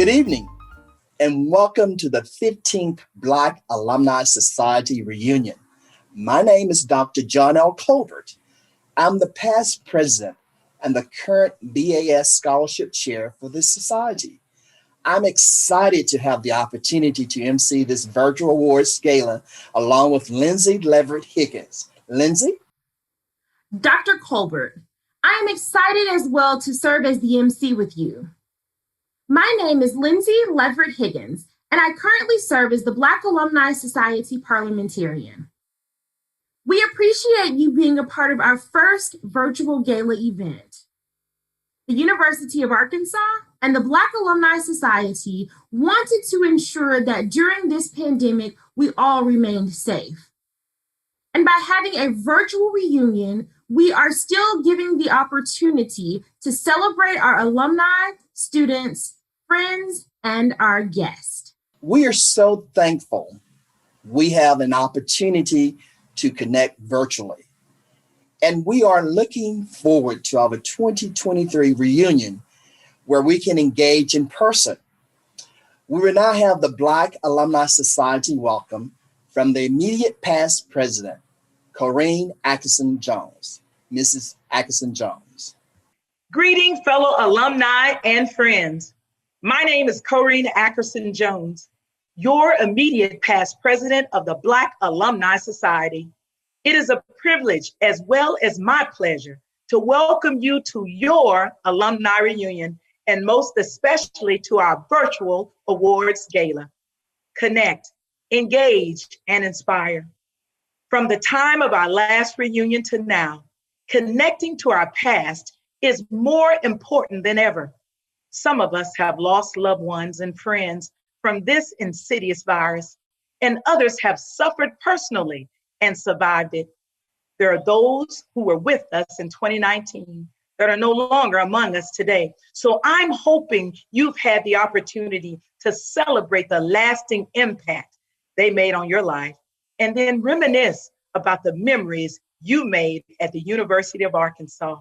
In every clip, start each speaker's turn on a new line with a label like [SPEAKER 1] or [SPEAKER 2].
[SPEAKER 1] Good evening, and welcome to the 15th Black Alumni Society reunion. My name is Dr. John L. Colbert. I'm the past president and the current BAS Scholarship Chair for this society. I'm excited to have the opportunity to MC this virtual awards gala along with Lindsay Leverett Higgins. Lindsay?
[SPEAKER 2] Dr. Colbert, I am excited as well to serve as the MC with you. My name is Lindsay Leverett Higgins, and I currently serve as the Black Alumni Society parliamentarian. We appreciate you being a part of our first virtual gala event. The University of Arkansas and the Black Alumni Society wanted to ensure that during this pandemic, we all remained safe. And by having a virtual reunion, we are still giving the opportunity to celebrate our alumni, students, friends, and our guests.
[SPEAKER 1] We are so thankful we have an opportunity to connect virtually. And we are looking forward to our 2023 reunion where we can engage in person. We will now have the Black Alumni Society welcome from the immediate past president, Corinne Atkinson Jones. Mrs. Atkinson Jones.
[SPEAKER 3] Greetings, fellow alumni and friends. My name is Corinne Atkinson Jones, your immediate past president of the Black Alumni Society. It is a privilege as well as my pleasure to welcome you to your alumni reunion and most especially to our virtual awards gala. Connect, engage, and inspire. From the time of our last reunion to now, connecting to our past is more important than ever. Some of us have lost loved ones and friends from this insidious virus, and others have suffered personally and survived it. There are those who were with us in 2019 that are no longer among us today. So I'm hoping you've had the opportunity to celebrate the lasting impact they made on your life, and then reminisce about the memories you made at the University of Arkansas.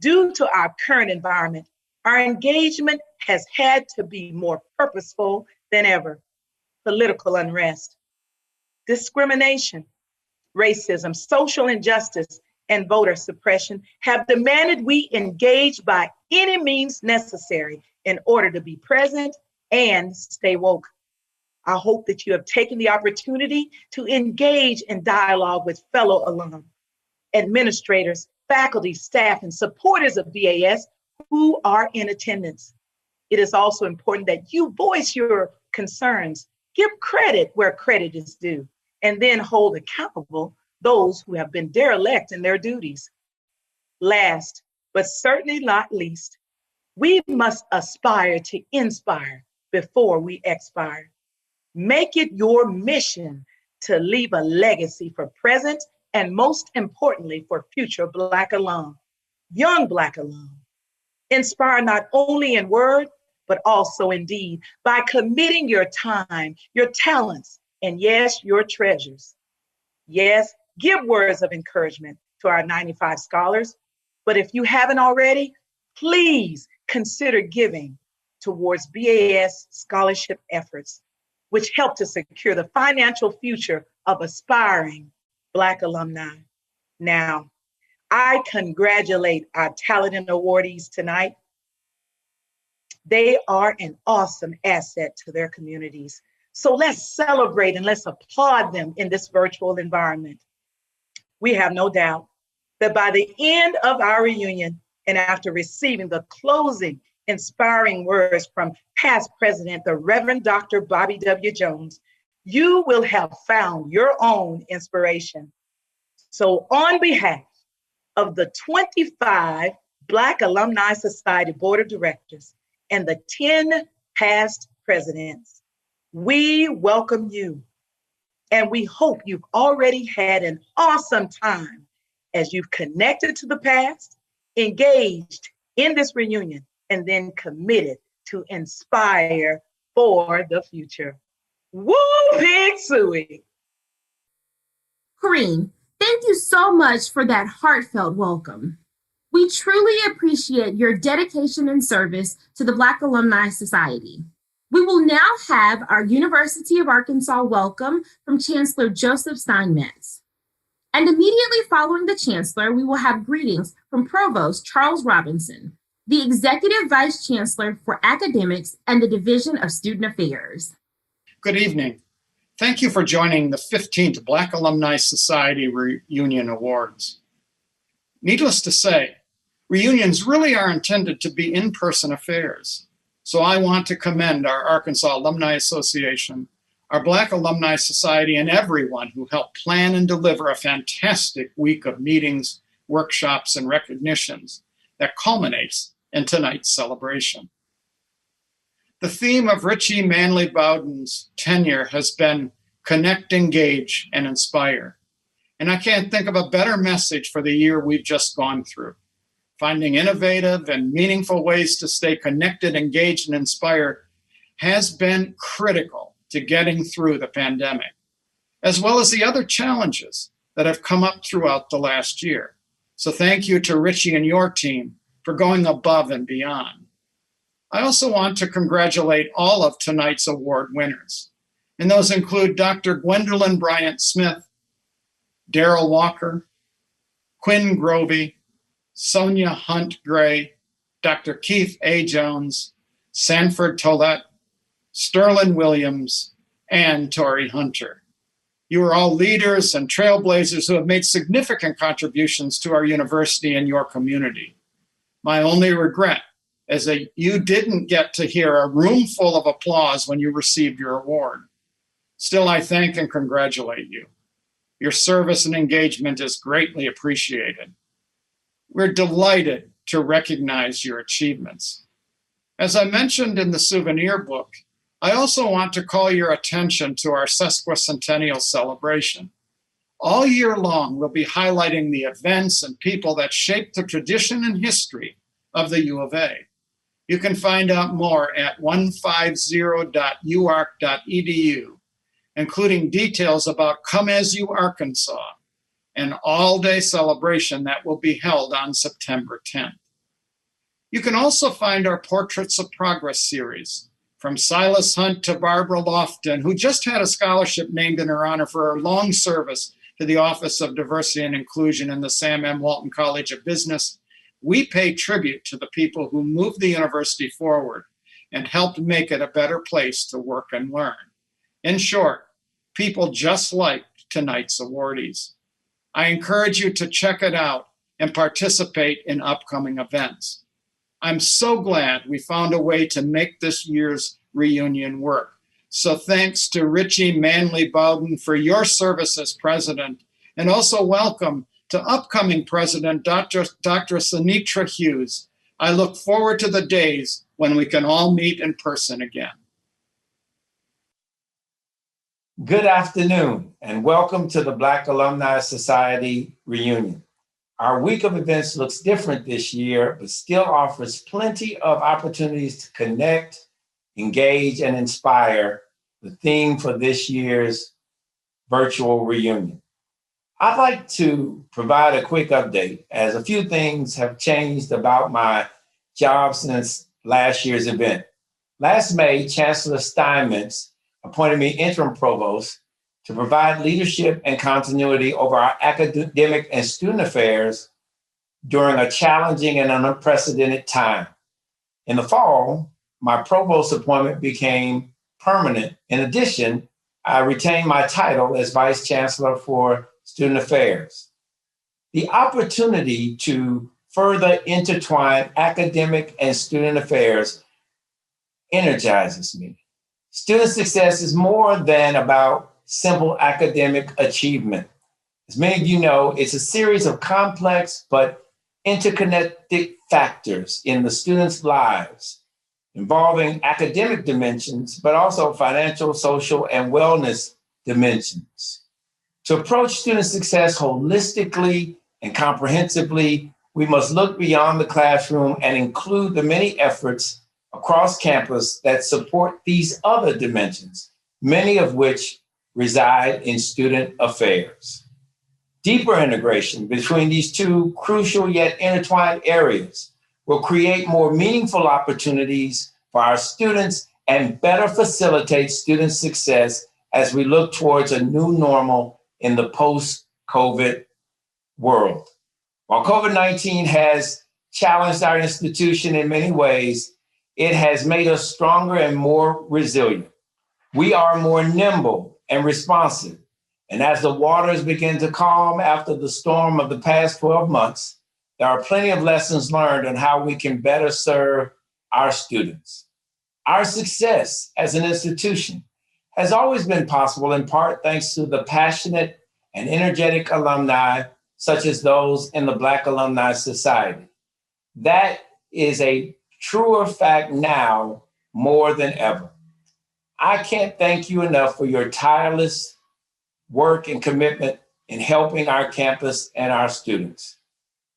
[SPEAKER 3] Due to our current environment, our engagement has had to be more purposeful than ever. Political unrest, discrimination, racism, social injustice, and voter suppression have demanded we engage by any means necessary in order to be present and stay woke. I hope that you have taken the opportunity to engage in dialogue with fellow alum, administrators, faculty, staff, and supporters of BAS who are in attendance. It is also important that you voice your concerns, give credit where credit is due, and then hold accountable those who have been derelict in their duties. Last, but certainly not least, we must aspire to inspire before we expire. Make it your mission to leave a legacy for present and most importantly for future Black alum, young Black alum. Inspire not only in word, but also in deed by committing your time, your talents, and yes, your treasures. Yes, give words of encouragement to our 95 scholars, but if you haven't already, please consider giving towards BAS scholarship efforts, which help to secure the financial future of aspiring Black alumni. Now, I congratulate our talented awardees tonight. They are an awesome asset to their communities. So let's celebrate and let's applaud them in this virtual environment. We have no doubt that by the end of our reunion and after receiving the closing inspiring words from past President, the Reverend Dr. Bobby W. Jones, you will have found your own inspiration. So on behalf of the 25 Black Alumni Society Board of Directors and the 10 past presidents, we welcome you. And we hope you've already had an awesome time as you've connected to the past, engaged in this reunion, and then committed to inspire for the future. Woo, pig suey.
[SPEAKER 2] Corinne, thank you so much for that heartfelt welcome. We truly appreciate your dedication and service to the Black Alumni Society. We will now have our University of Arkansas welcome from Chancellor Joseph Steinmetz. And immediately following the Chancellor, we will have greetings from Provost Charles Robinson, the Executive Vice Chancellor for Academics and the Division of Student Affairs.
[SPEAKER 4] Good evening. Thank you for joining the 15th Black Alumni Society Reunion Awards. Needless to say, reunions really are intended to be in-person affairs. So I want to commend our Arkansas Alumni Association, our Black Alumni Society, and everyone who helped plan and deliver a fantastic week of meetings, workshops, and recognitions that culminates in tonight's celebration. The theme of Richie Manley Bowden's tenure has been connect, engage, and inspire. And I can't think of a better message for the year we've just gone through. Finding innovative and meaningful ways to stay connected, engaged, and inspired has been critical to getting through the pandemic, as well as the other challenges that have come up throughout the last year. So thank you to Richie and your team for going above and beyond. I also want to congratulate all of tonight's award winners, and those include Dr. Gwendolyn Bryant-Smith, Darrell Walker, Quinn Grovey, Sonia Hunt Gray, Dr. Keith A. Jones, Sanford Tollett, Sterling Williams, and Torii Hunter. You are all leaders and trailblazers who have made significant contributions to our university and your community. My only regret is that you didn't get to hear a room full of applause when you received your award. Still, I thank and congratulate you. Your service and engagement is greatly appreciated. We're delighted to recognize your achievements. As I mentioned in the souvenir book, I also want to call your attention to our sesquicentennial celebration. All year long, we'll be highlighting the events and people that shaped the tradition and history of the U of A. You can find out more at 150.uark.edu, including details about Come As You Arkansas, an all-day celebration that will be held on September 10th. You can also find our Portraits of Progress series, from Silas Hunt to Barbara Lofton, who just had a scholarship named in her honor for her long service to the Office of Diversity and Inclusion in the Sam M. Walton College of Business. We pay tribute to the people who moved the university forward and helped make it a better place to work and learn. In short, people just like tonight's awardees. I encourage you to check it out and participate in upcoming events. I'm so glad we found a way to make this year's reunion work. So thanks to Richie Manley Bowden for your service as president, and also welcome to upcoming president, Dr. Sinitra Hughes. I look forward to the days when we can all meet in person again.
[SPEAKER 5] Good afternoon, and welcome to the Black Alumni Society reunion. Our week of events looks different this year, but still offers plenty of opportunities to connect, engage, and inspire, the theme for this year's virtual reunion. I'd like to provide a quick update, as a few things have changed about my job since last year's event. Last May, Chancellor Steinmetz appointed me interim provost to provide leadership and continuity over our academic and student affairs during a challenging and unprecedented time. In the fall, my provost appointment became permanent. In addition, I retained my title as vice chancellor for student affairs. The opportunity to further intertwine academic and student affairs energizes me. Student success is more than about simple academic achievement. As many of you know, it's a series of complex but interconnected factors in the students' lives, involving academic dimensions, but also financial, social, and wellness dimensions. To approach student success holistically and comprehensively, we must look beyond the classroom and include the many efforts across campus that support these other dimensions, many of which reside in student affairs. Deeper integration between these two crucial yet intertwined areas will create more meaningful opportunities for our students and better facilitate student success as we look towards a new normal in the post-COVID world. While COVID-19 has challenged our institution in many ways, it has made us stronger and more resilient. We are more nimble and responsive. And as the waters begin to calm after the storm of the past 12 months, there are plenty of lessons learned on how we can better serve our students. Our success as an institution has always been possible in part thanks to the passionate and energetic alumni such as those in the Black Alumni Society. That is a truer fact now more than ever. I can't thank you enough for your tireless work and commitment in helping our campus and our students.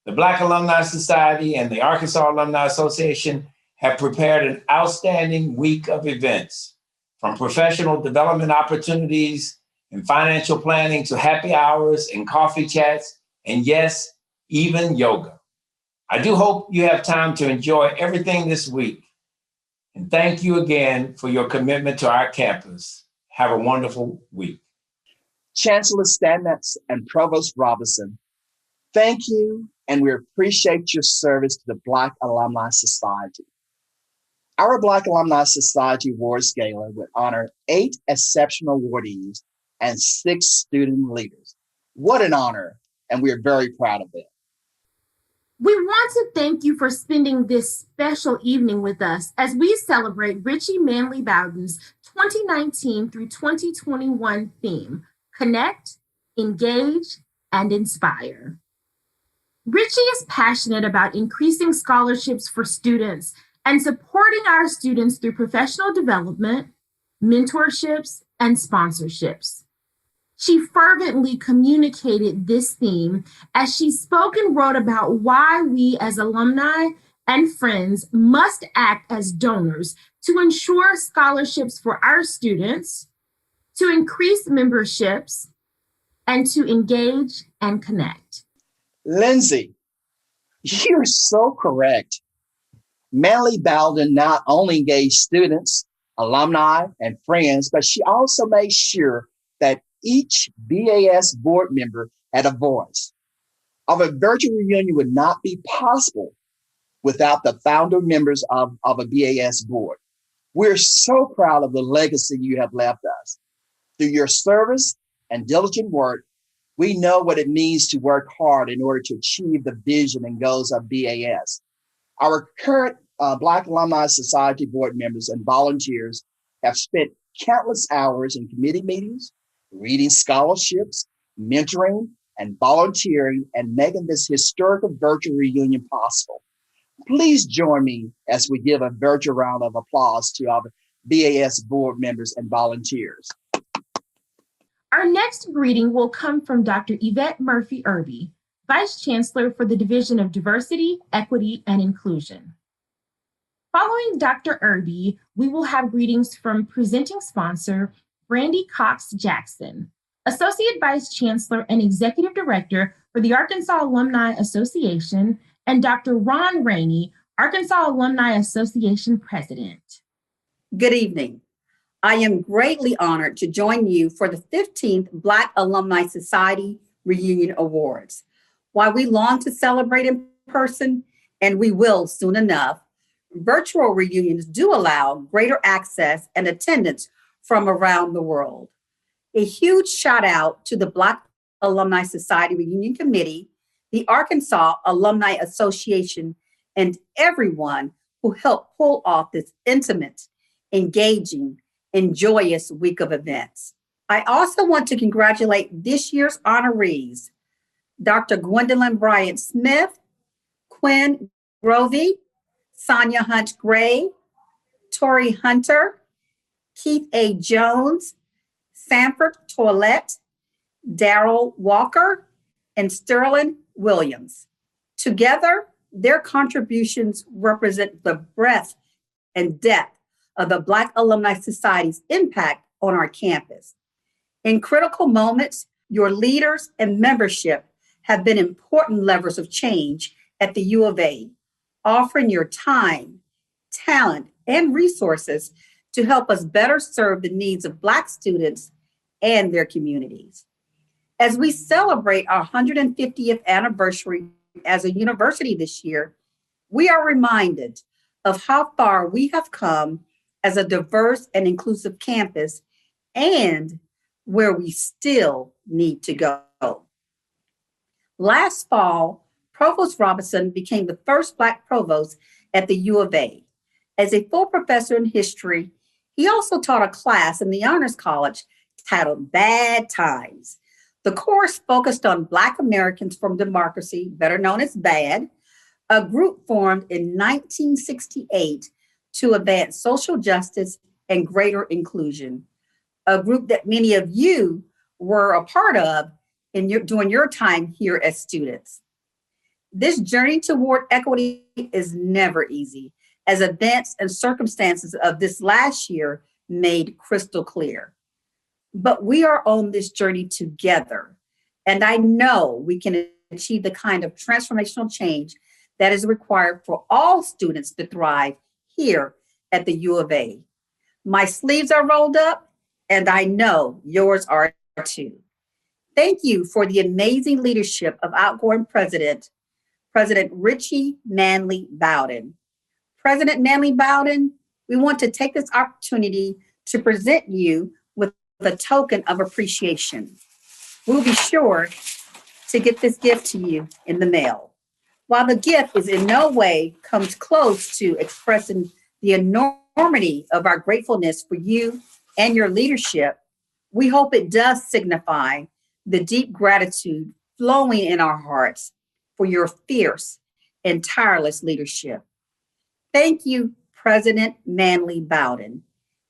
[SPEAKER 5] The Black Alumni Society and the Arkansas Alumni Association have prepared an outstanding week of events, from professional development opportunities and financial planning to happy hours and coffee chats, and yes, even yoga. I do hope you have time to enjoy everything this week. And thank you again for your commitment to our campus. Have a wonderful week.
[SPEAKER 1] Chancellor Stamets and Provost Robinson, thank you, and we appreciate your service to the Black Alumni Society. Our Black Alumni Society Awards Gala would honor 8 exceptional awardees and 6 student leaders. What an honor, and we are very proud of them.
[SPEAKER 2] We want to thank you for spending this special evening with us as we celebrate Richie Manley Bowden's 2019 through 2021 theme, Connect, Engage, and Inspire. Richie is passionate about increasing scholarships for students and supporting our students through professional development, mentorships, and sponsorships. She fervently communicated this theme as she spoke and wrote about why we as alumni and friends must act as donors to ensure scholarships for our students, to increase memberships, and to engage and connect.
[SPEAKER 1] Lindsay, you're so correct. Manley Bowden not only engaged students, alumni, and friends, but she also made sure that each BAS board member had a voice. Our virtual reunion would not be possible without the founder members of a BAS board. We're so proud of the legacy you have left us. Through your service and diligent work, we know what it means to work hard in order to achieve the vision and goals of BAS. Our current Black Alumni Society board members and volunteers have spent countless hours in committee meetings, reading scholarships, mentoring, and volunteering, and making this historical virtual reunion possible. Please join me as we give a virtual round of applause to our BAS board members and volunteers.
[SPEAKER 2] Our next greeting will come from Dr. Yvette Murphy Irby, Vice Chancellor for the Division of Diversity, Equity, and Inclusion. Following Dr. Irby, we will have greetings from presenting sponsor, Brandy Cox Jackson, Associate Vice Chancellor and Executive Director for the Arkansas Alumni Association, and Dr. Ron Rainey, Arkansas Alumni Association President.
[SPEAKER 6] Good evening. I am greatly honored to join you for the 15th Black Alumni Society Reunion Awards. While we long to celebrate in person, and we will soon enough, virtual reunions do allow greater access and attendance from around the world. A huge shout out to the Black Alumni Society Reunion Committee, the Arkansas Alumni Association, and everyone who helped pull off this intimate, engaging, and joyous week of events. I also want to congratulate this year's honorees, Dr. Gwendolyn Bryant-Smith, Quinn Grovey, Sonia Hunt Gray, Torii Hunter, Keith A. Jones, Sanford Toilette, Darrell Walker, and Sterling Williams. Together, their contributions represent the breadth and depth of the Black Alumni Society's impact on our campus. In critical moments, Your leaders and membership have been important levers of change at the U of A, offering your time, talent, and resources to help us better serve the needs of Black students and their communities. As we celebrate our 150th anniversary as a university this year, we are reminded of how far we have come as a diverse and inclusive campus and where we still need to go. Last fall, Provost Robinson became the first Black provost at the U of A. As a full professor in history, he also taught a class in the Honors College titled Bad Times. The course focused on Black Americans for Democracy, better known as BAD, a group formed in 1968 to advance social justice and greater inclusion, a group that many of you were a part of during your time here as students. This journey toward equity is never easy, as events and circumstances of this last year made crystal clear. But we are on this journey together, and I know we can achieve the kind of transformational change that is required for all students to thrive here at the U of A. My sleeves are rolled up, and I know yours are too. Thank you for the amazing leadership of outgoing President Richie Manley Bowden. President Manley Bowden, we want to take this opportunity to present you with a token of appreciation. We'll be sure to get this gift to you in the mail. While the gift is in no way comes close to expressing the enormity of our gratefulness for you and your leadership, we hope it does signify the deep gratitude flowing in our hearts for your fierce and tireless leadership. Thank you, President Manley Bowden.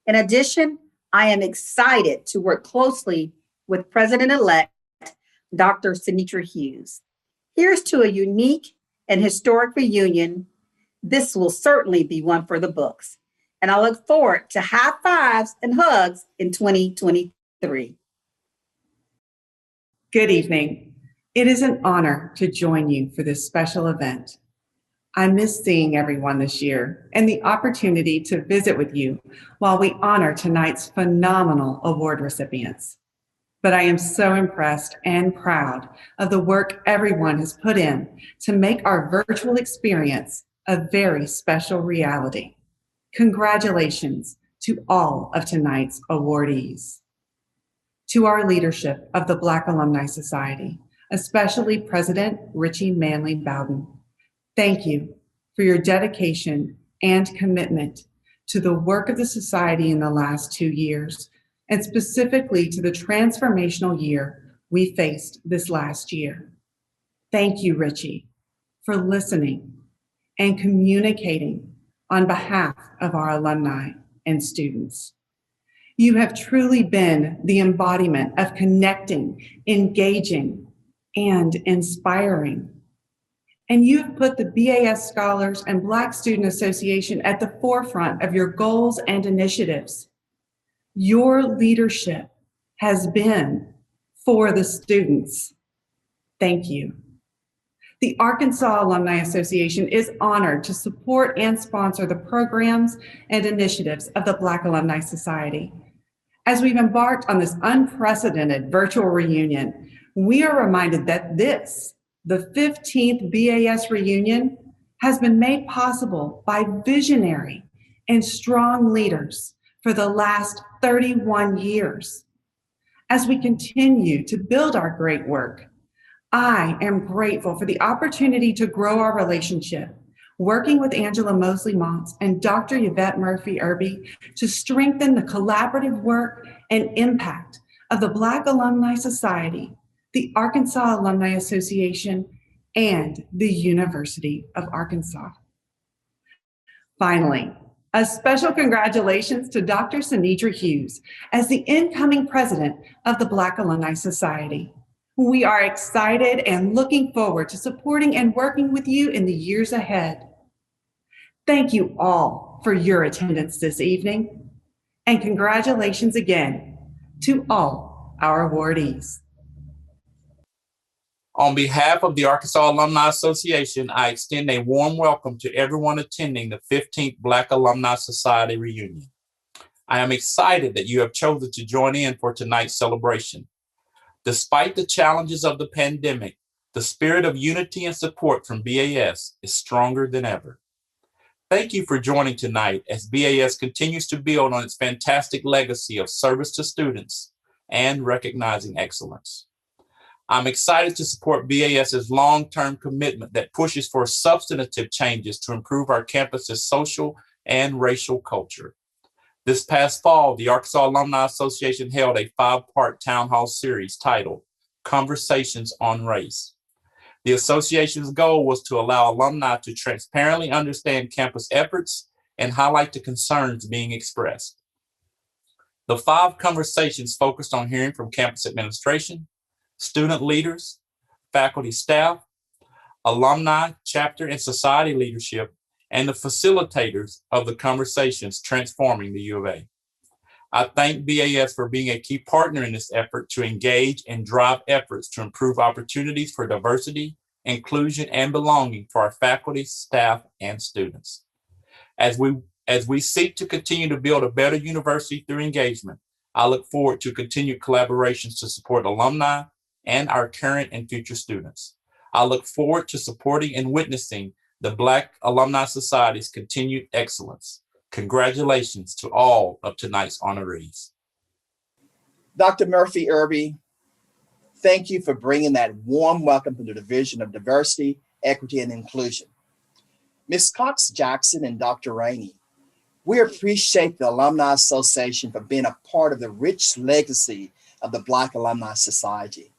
[SPEAKER 6] In addition, I am excited to work closely with President-elect Dr. Sinitra Hughes. Here's to a unique and historic reunion. This will certainly be one for the books. And I look forward to high fives and hugs in 2023.
[SPEAKER 7] Good evening. It is an honor to join you for this special event. I miss seeing everyone this year and the opportunity to visit with you while we honor tonight's phenomenal award recipients. But I am so impressed and proud of the work everyone has put in to make our virtual experience a very special reality. Congratulations to all of tonight's awardees. To our leadership of the Black Alumni Society, especially President Richie Manley Bowden, thank you for your dedication and commitment to the work of the Society in the last 2 years, and specifically to the transformational year we faced this last year. Thank you, Richie, for listening and communicating on behalf of our alumni and students. You have truly been the embodiment of connecting, engaging, and inspiring. And you've put the BAS Scholars and Black Student Association at the forefront of your goals and initiatives. Your leadership has been for the students. Thank you. The Arkansas Alumni Association is honored to support and sponsor the programs and initiatives of the Black Alumni Society. As we've embarked on this unprecedented virtual reunion, we are reminded that this, the 15th BAS reunion, has been made possible by visionary and strong leaders for the last 31 years. As we continue to build our great work, I am grateful for the opportunity to grow our relationship, working with Angela Mosley-Montz and Dr. Yvette Murphy-Irby to strengthen the collaborative work and impact of the Black Alumni Society, the Arkansas Alumni Association, and the University of Arkansas. Finally, a special congratulations to Dr. Sinitra Hughes as the incoming president of the Black Alumni Society. We are excited and looking forward to supporting and working with you in the years ahead. Thank you all for your attendance this evening, and congratulations again to all our awardees.
[SPEAKER 8] On behalf of the Arkansas Alumni Association, I extend a warm welcome to everyone attending the 15th Black Alumni Society reunion. I am excited that you have chosen to join in for tonight's celebration. Despite the challenges of the pandemic, the spirit of unity and support from BAS is stronger than ever. Thank you for joining tonight as BAS continues to build on its fantastic legacy of service to students and recognizing excellence. I'm excited to support BAS's long-term commitment that pushes for substantive changes to improve our campus's social and racial culture. This past fall, the Arkansas Alumni Association held a 5-part town hall series titled Conversations on Race. The association's goal was to allow alumni to transparently understand campus efforts and highlight the concerns being expressed. The 5 conversations focused on hearing from campus administration, student leaders, faculty staff, alumni, chapter and society leadership, and the facilitators of the conversations transforming the U of A. I thank BAS for being a key partner in this effort to engage and drive efforts to improve opportunities for diversity, inclusion, and belonging for our faculty, staff, and students. As we seek to continue to build a better university through engagement, I look forward to continued collaborations to support alumni and our current and future students. I look forward to supporting and witnessing the Black Alumni Society's continued excellence. Congratulations to all of tonight's honorees.
[SPEAKER 1] Dr. Murphy Irby, thank you for bringing that warm welcome to the Division of Diversity, Equity, and Inclusion. Ms. Cox Jackson and Dr. Rainey, we appreciate the Alumni Association for being a part of the rich legacy of the Black Alumni Society.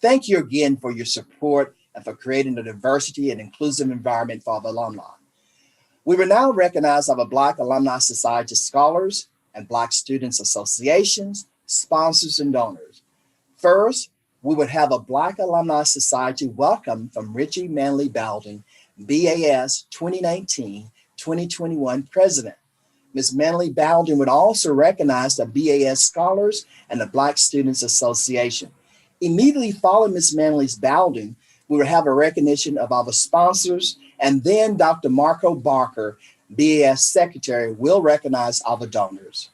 [SPEAKER 1] Thank you again for your support and for creating a diversity and inclusive environment for the alumni. We will now recognize our Black Alumni Society scholars and Black Students Associations, sponsors, and donors. First, we would have a Black Alumni Society welcome from Richie Manley Bowden, BAS 2019-2021 President. Ms. Manley Bowden would also recognize the BAS scholars and the Black Students Association. Immediately following Ms. Manley's Bowden, we will have a recognition of our sponsors, and then Dr. Marco Barker, BAS Secretary, will recognize our donors.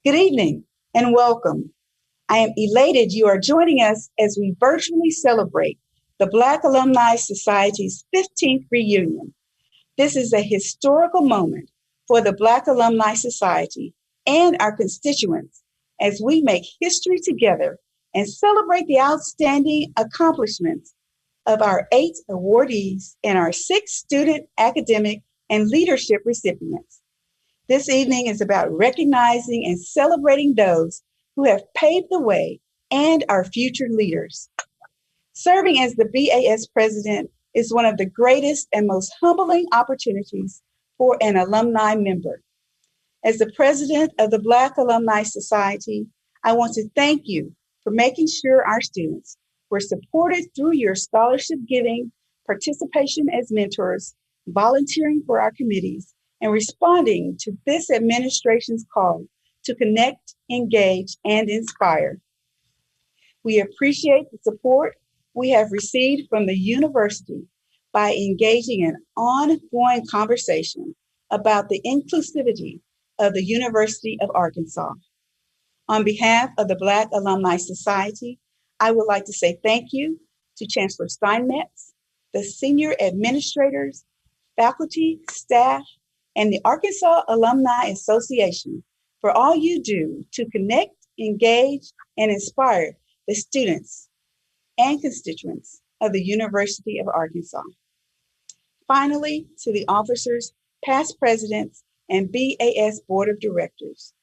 [SPEAKER 9] Good evening and welcome. I am elated you are joining us as we virtually celebrate the Black Alumni Society's 15th reunion. This is a historical moment for the Black Alumni Society and our constituents as we make history together and celebrate the outstanding accomplishments of our 8 awardees and our 6 student, academic, and leadership recipients. This evening is about recognizing and celebrating those who have paved the way and our future leaders. Serving as the BAS president is one of the greatest and most humbling opportunities for an alumni member. As the president of the Black Alumni Society, I want to thank you for making sure our students were supported through your scholarship giving, participation as mentors, volunteering for our committees, and responding to this administration's call to connect, engage, and inspire. We appreciate the support we have received from the university by engaging in ongoing conversation about the inclusivity of the University of Arkansas. On behalf of the Black Alumni Society, I would like to say thank you to Chancellor Steinmetz, the senior administrators, faculty, staff, and the Arkansas Alumni Association for all you do to connect, engage, and inspire the students and constituents of the University of Arkansas. Finally, to the officers, past presidents, and BAS Board of Directors,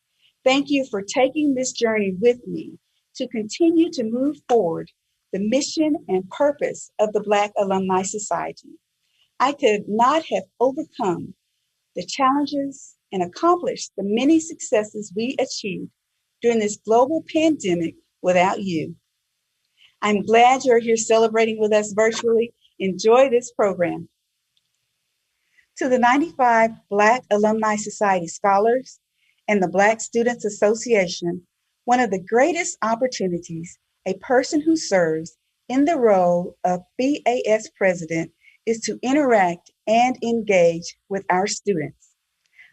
[SPEAKER 9] thank you for taking this journey with me to continue to move forward the mission and purpose of the Black Alumni Society. I could not have overcome the challenges and accomplished the many successes we achieved during this global pandemic without you. I'm glad you're here celebrating with us virtually. Enjoy this program. To the 95 Black Alumni Society scholars and the Black Students Association, one of the greatest opportunities a person who serves in the role of BAS president is to interact and engage with our students.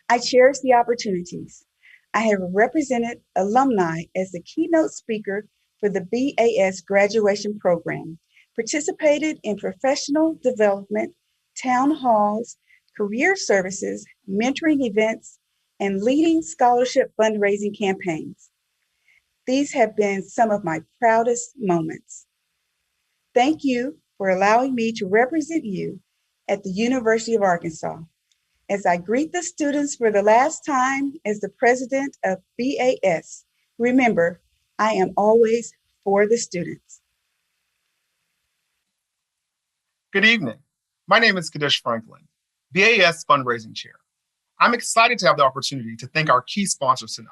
[SPEAKER 9] I cherish the opportunities. I have represented alumni as the keynote speaker for the BAS graduation program, participated in professional development, town halls, career services, mentoring events, and leading scholarship fundraising campaigns. These have been some of my proudest moments. Thank you for allowing me to represent you at the University of Arkansas. As I greet the students for the last time as the president of BAS, remember, I am always for the students.
[SPEAKER 10] Good evening. My name is Kadesh Franklin, BAS Fundraising Chair. I'm excited to have the opportunity to thank our key sponsors tonight.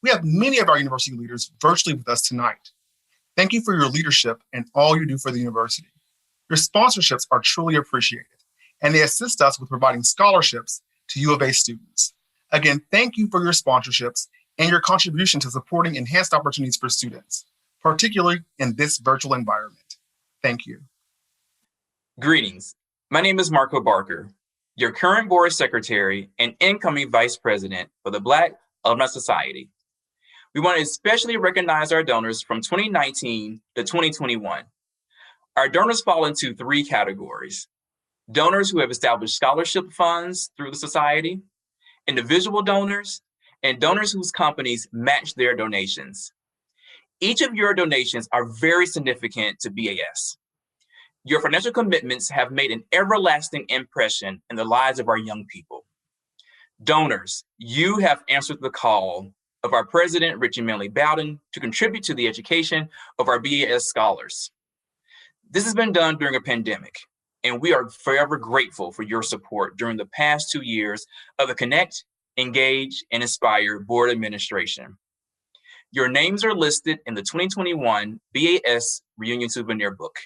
[SPEAKER 10] We have many of our university leaders virtually with us tonight. Thank you for your leadership and all you do for the university. Your sponsorships are truly appreciated, and they assist us with providing scholarships to U of A students. Again, thank you for your sponsorships and your contribution to supporting enhanced opportunities for students, particularly in this virtual environment. Thank you.
[SPEAKER 11] Greetings. My name is Marco Barker, your current board secretary and incoming vice president for the Black Alumni Society. We want to especially recognize our donors from 2019 to 2021. Our donors fall into three categories: donors who have established scholarship funds through the society, individual donors, and donors whose companies match their donations. Each of your donations are very significant to BAS. Your financial commitments have made an everlasting impression in the lives of our young people. Donors, you have answered the call of our president, Richie Manley Bowden, to contribute to the education of our BAS scholars. This has been done during a pandemic, and we are forever grateful for your support during the past 2 years of the Connect, Engage, and Inspire Board Administration. Your names are listed in the 2021 BAS Reunion Souvenir Book.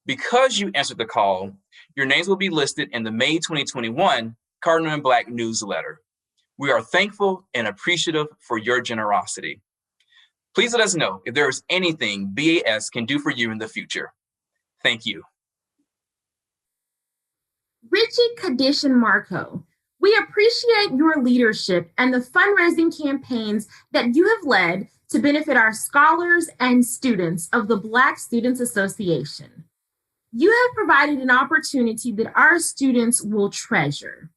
[SPEAKER 11] Because you answered the call, your names will be listed in the May 2021 Cardinal and Black newsletter. We are thankful and appreciative for your generosity. Please let us know if there is anything BAS can do for you in the future. Thank you.
[SPEAKER 2] Richie, Kadish, and Marco, we appreciate your leadership and the fundraising campaigns that you have led to benefit our scholars and students of the Black Students Association. You have provided an opportunity that our students will treasure.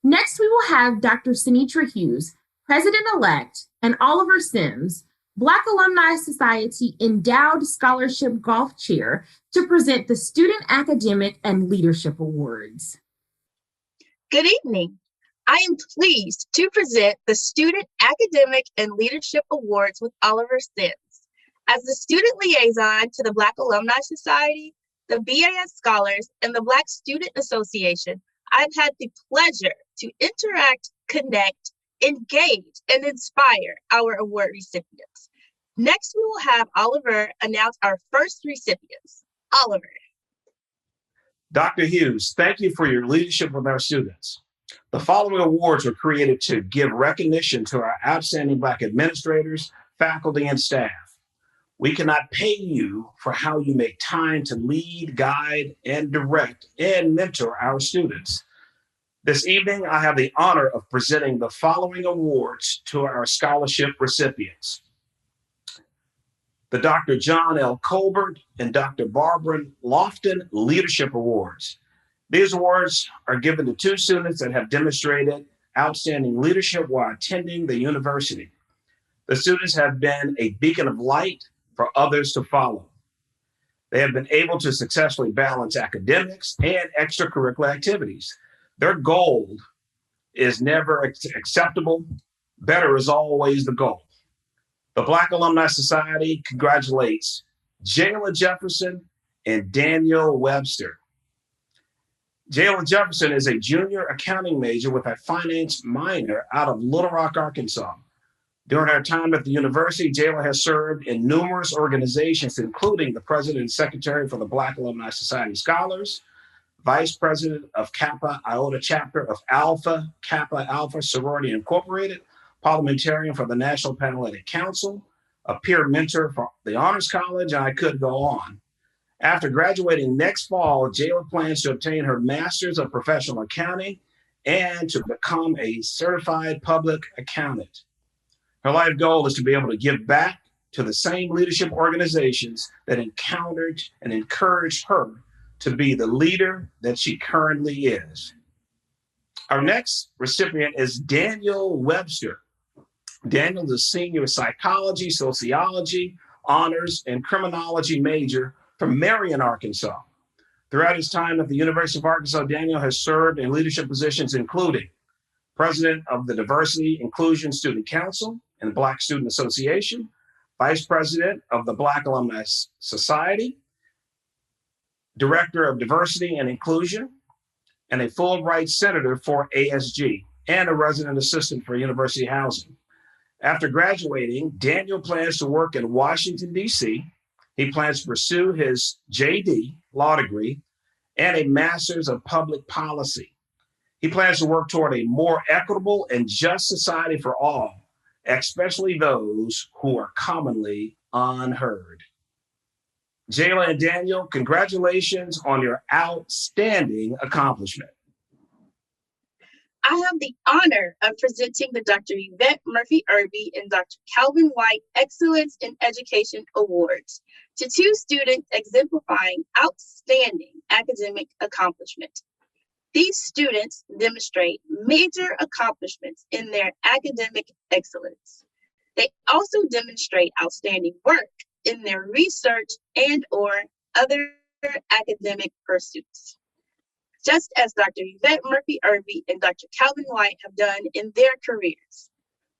[SPEAKER 2] Next, we will have Dr. Sinitra Hughes, President-elect, and Oliver Sims, Black Alumni Society Endowed Scholarship Golf Chair, to present the Student Academic and Leadership Awards.
[SPEAKER 12] Good evening. I am pleased to present the Student Academic and Leadership Awards with Oliver Sims. As the student liaison to the Black Alumni Society, the BAS Scholars, and the Black Student Association, I've had the pleasure to interact, connect, engage, and inspire our award recipients. Next, we will have Oliver announce our first recipients. Oliver.
[SPEAKER 13] Dr. Hughes, thank you for your leadership with our students. The following awards were created to give recognition to our outstanding Black administrators, faculty, and staff. We cannot pay you for how you make time to lead, guide, and direct and mentor our students. This evening, I have the honor of presenting the following awards to our scholarship recipients: the Dr. John L. Colbert and Dr. Barbara Lofton Leadership Awards. These awards are given to two students that have demonstrated outstanding leadership while attending the university. The students have been a beacon of light for others to follow. They have been able to successfully balance academics and extracurricular activities. Their goal is never acceptable. Better is always the goal. The Black Alumni Society congratulates Jayla Jefferson and Daniel Webster. Jayla Jefferson is a junior accounting major with a finance minor out of Little Rock, Arkansas. During her time at the university, Jayla has served in numerous organizations, including the president and secretary for the Black Alumni Society Scholars, vice president of Kappa Iota chapter of Alpha Kappa Alpha Sorority Incorporated, parliamentarian for the National Panhellenic Council, a peer mentor for the Honors College, and I could go on. After graduating next fall, Jayla plans to obtain her Master's of Professional Accounting and to become a certified public accountant. Her life goal is to be able to give back to the same leadership organizations that encountered and encouraged her to be the leader that she currently is. Our next recipient is Daniel Webster. Daniel is a senior psychology, sociology, honors, and criminology major from Marion, Arkansas. Throughout his time at the University of Arkansas, Daniel has served in leadership positions including president of the Diversity Inclusion Student Council and Black Student Association, vice president of the Black Alumni Society, director of diversity and inclusion, and a Fulbright senator for ASG, and a resident assistant for university housing. After graduating, Daniel plans to work in Washington, D.C. He plans to pursue his JD law degree and a master's of public policy. He plans to work toward a more equitable and just society for all, especially those who are commonly unheard. Jayla and Daniel, congratulations on your outstanding accomplishment.
[SPEAKER 12] I have the honor of presenting the Dr. Yvette Murphy Irby and Dr. Calvin White Excellence in Education Awards to two students exemplifying outstanding academic accomplishment. These students demonstrate major accomplishments in their academic excellence. They also demonstrate outstanding work in their research and/or other academic pursuits, just as Dr. Yvette Murphy Irby and Dr. Calvin White have done in their careers.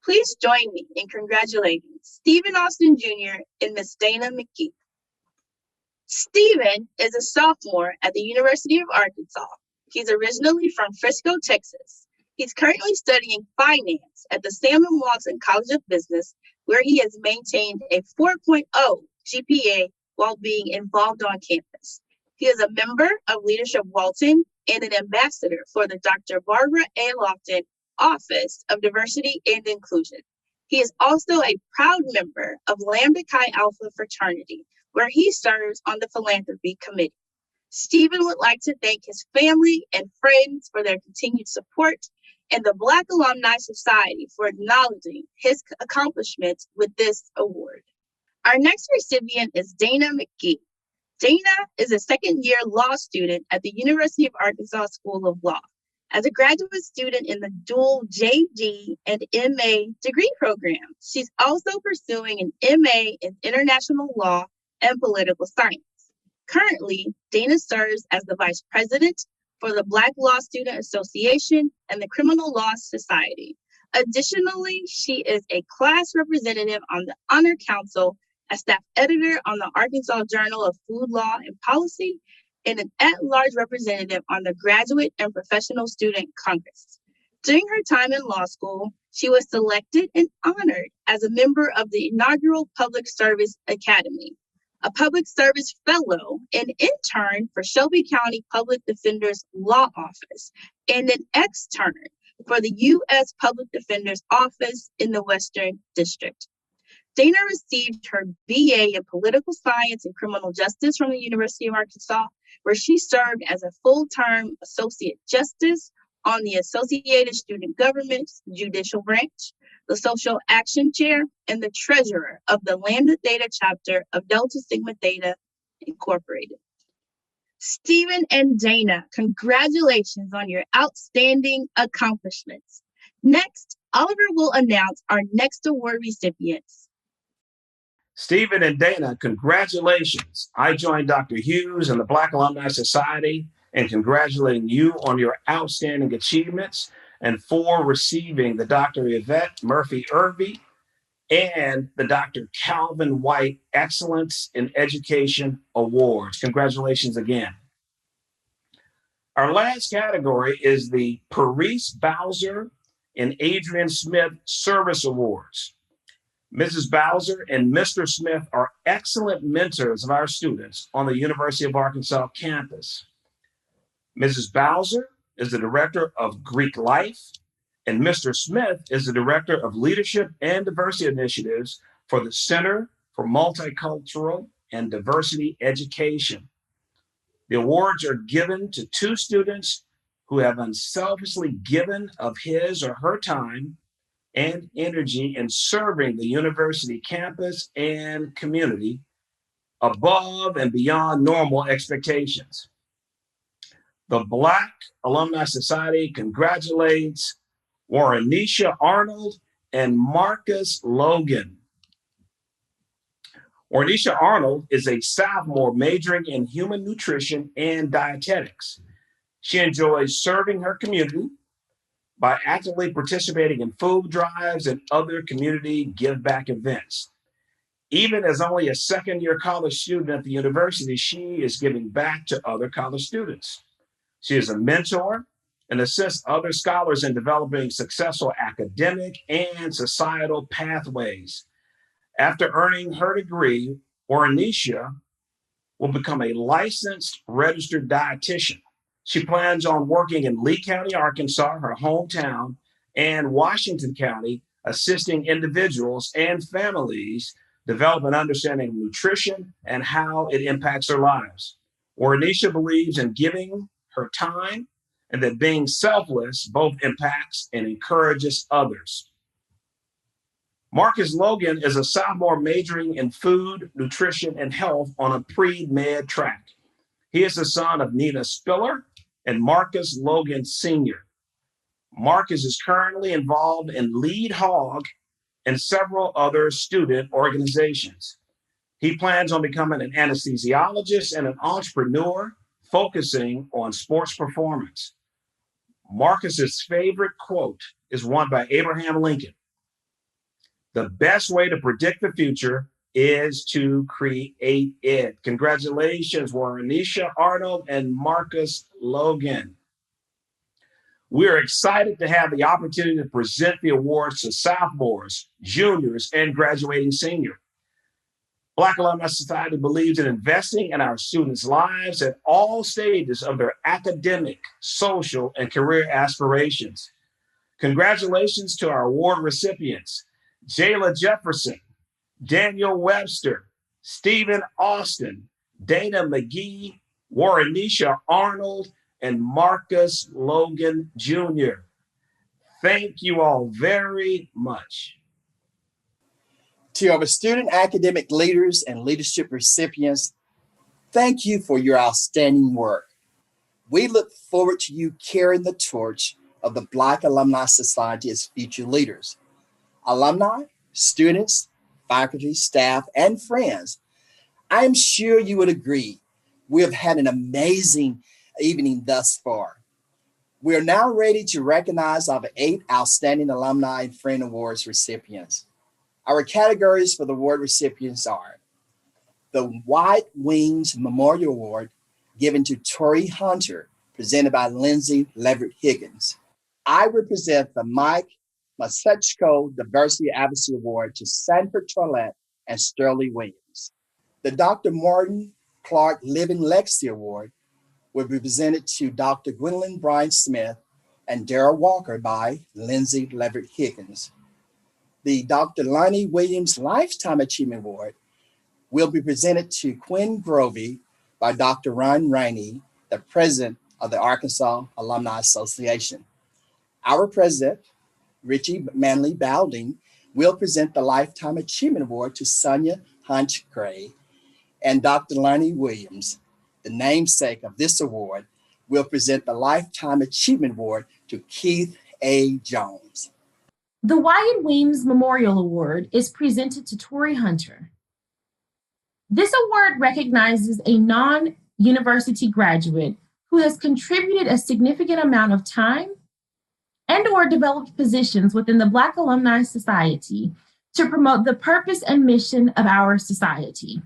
[SPEAKER 12] Please join me in congratulating Stephen Austin Jr. and Miss Dana McGee. Stephen is a sophomore at the University of Arkansas. He's originally from Frisco, Texas. He's currently studying finance at the Salmon Watson College of Business, where he has maintained a 4.0 GPA while being involved on campus. He is a member of Leadership Walton and an ambassador for the Dr. Barbara A. Lofton Office of Diversity and Inclusion. He is also a proud member of Lambda Chi Alpha fraternity, where he serves on the philanthropy committee. Stephen would like to thank his family and friends for their continued support and the Black Alumni Society for acknowledging his accomplishments with this award. Our next recipient is Dana McGee. Dana is a second-year law student at the University of Arkansas School of Law. As a graduate student in the dual JD and MA degree program, she's also pursuing an MA in International Law and Political Science. Currently, Dana serves as the Vice President for the Black Law Student Association and the Criminal Law Society. Additionally, she is a class representative on the Honor Council, a staff editor on the Arkansas Journal of Food Law and Policy, and an at-large representative on the Graduate and Professional Student Congress. During her time in law school, she was selected and honored as a member of the inaugural Public Service Academy, a public service fellow and intern for Shelby County Public Defender's Law Office, and an extern for the U.S. Public Defender's Office in the Western District. Dana received her BA in Political Science and Criminal Justice from the University of Arkansas, where she served as a full-term Associate Justice on the Associated Student Government's Judicial Branch, the Social Action Chair, and the Treasurer of the Lambda Theta chapter of Delta Sigma Theta Incorporated. Stephen and Dana, congratulations on your outstanding accomplishments. Next, Oliver will announce our next award recipients.
[SPEAKER 13] Stephen and Dana, congratulations. I joined Dr. Hughes and the Black Alumni Society in congratulating you on your outstanding achievements and for receiving the Dr. Yvette Murphy Irby and the Dr. Calvin White Excellence in Education Awards. Congratulations again. Our last category is the Parise Bowser and Adrian Smith Service Awards. Mrs. Bowser and Mr. Smith are excellent mentors of our students on the University of Arkansas campus. Mrs. Bowser is the Director of Greek Life, and Mr. Smith is the Director of Leadership and Diversity Initiatives for the Center for Multicultural and Diversity Education. The awards are given to two students who have unselfishly given of his or her time and energy in serving the university campus and community above and beyond normal expectations. The Black Alumni Society congratulates Warrenisha Arnold and Marcus Logan. Warrenisha Arnold is a sophomore majoring in human nutrition and dietetics. She enjoys serving her community by actively participating in food drives and other community give back events. Even as only a second-year college student at the university, she is giving back to other college students. She is a mentor and assists other scholars in developing successful academic and societal pathways. After earning her degree, Warrenisha will become a licensed registered dietitian. She plans on working in Lee County, Arkansas, her hometown, and Washington County, assisting individuals and families develop an understanding of nutrition and how it impacts their lives. Warrenisha believes in giving her time and that being selfless both impacts and encourages others. Marcus Logan is a sophomore majoring in food, nutrition, and health on a pre-med track. He is the son of Nina Spiller and Marcus Logan Sr. Marcus is currently involved in Lead Hog and several other student organizations. He plans on becoming an anesthesiologist and an entrepreneur, focusing on sports performance. Marcus's favorite quote is one by Abraham Lincoln. The best way to predict the future is to create it. Congratulations, Warrenisha Arnold and Marcus Logan. We are excited to have the opportunity to present the awards to sophomores, juniors, and graduating seniors. Black Alumni Society believes in investing in our students' lives at all stages of their academic, social, and career aspirations. Congratulations to our award recipients, Jayla Jefferson, Daniel Webster, Stephen Austin, Dana McGee, Warrenisha Arnold, and Marcus Logan Jr. Thank you all very much.
[SPEAKER 1] To our student academic leaders and leadership recipients, thank you for your outstanding work. We look forward to you carrying the torch of the Black Alumni Society as future leaders. Alumni, students, faculty, staff, and friends, I am sure you would agree we have had an amazing evening thus far. We are now ready to recognize our 8 outstanding Alumni and Friend Awards recipients. Our categories for the award recipients are the White Wings Memorial Award given to Torii Hunter, presented by Lindsay Leverett Higgins. I represent the Mike Masechko Diversity Advocacy Award to Sanford Toilette and Sterling Williams. The Dr. Martin Clark Living Legacy Award will be presented to Dr. Gwendolyn Bryant-Smith and Darrell Walker by Lindsay Leverett Higgins. The Dr. Lonnie Williams Lifetime Achievement Award will be presented to Quinn Grovey by Dr. Ron Rainey, the president of the Arkansas Alumni Association. Our president, Richie Manley Balding, will present the Lifetime Achievement Award to Sonia Hunch-Gray, and Dr. Lonnie Williams, the namesake of this award, will present the Lifetime Achievement Award to Keith A. Jones.
[SPEAKER 2] The Wyatt Weems Memorial Award is presented to Torii Hunter. This award recognizes a non-university graduate who has contributed a significant amount of time and/or developed positions within the Black Alumni Society to promote the purpose and mission of our society.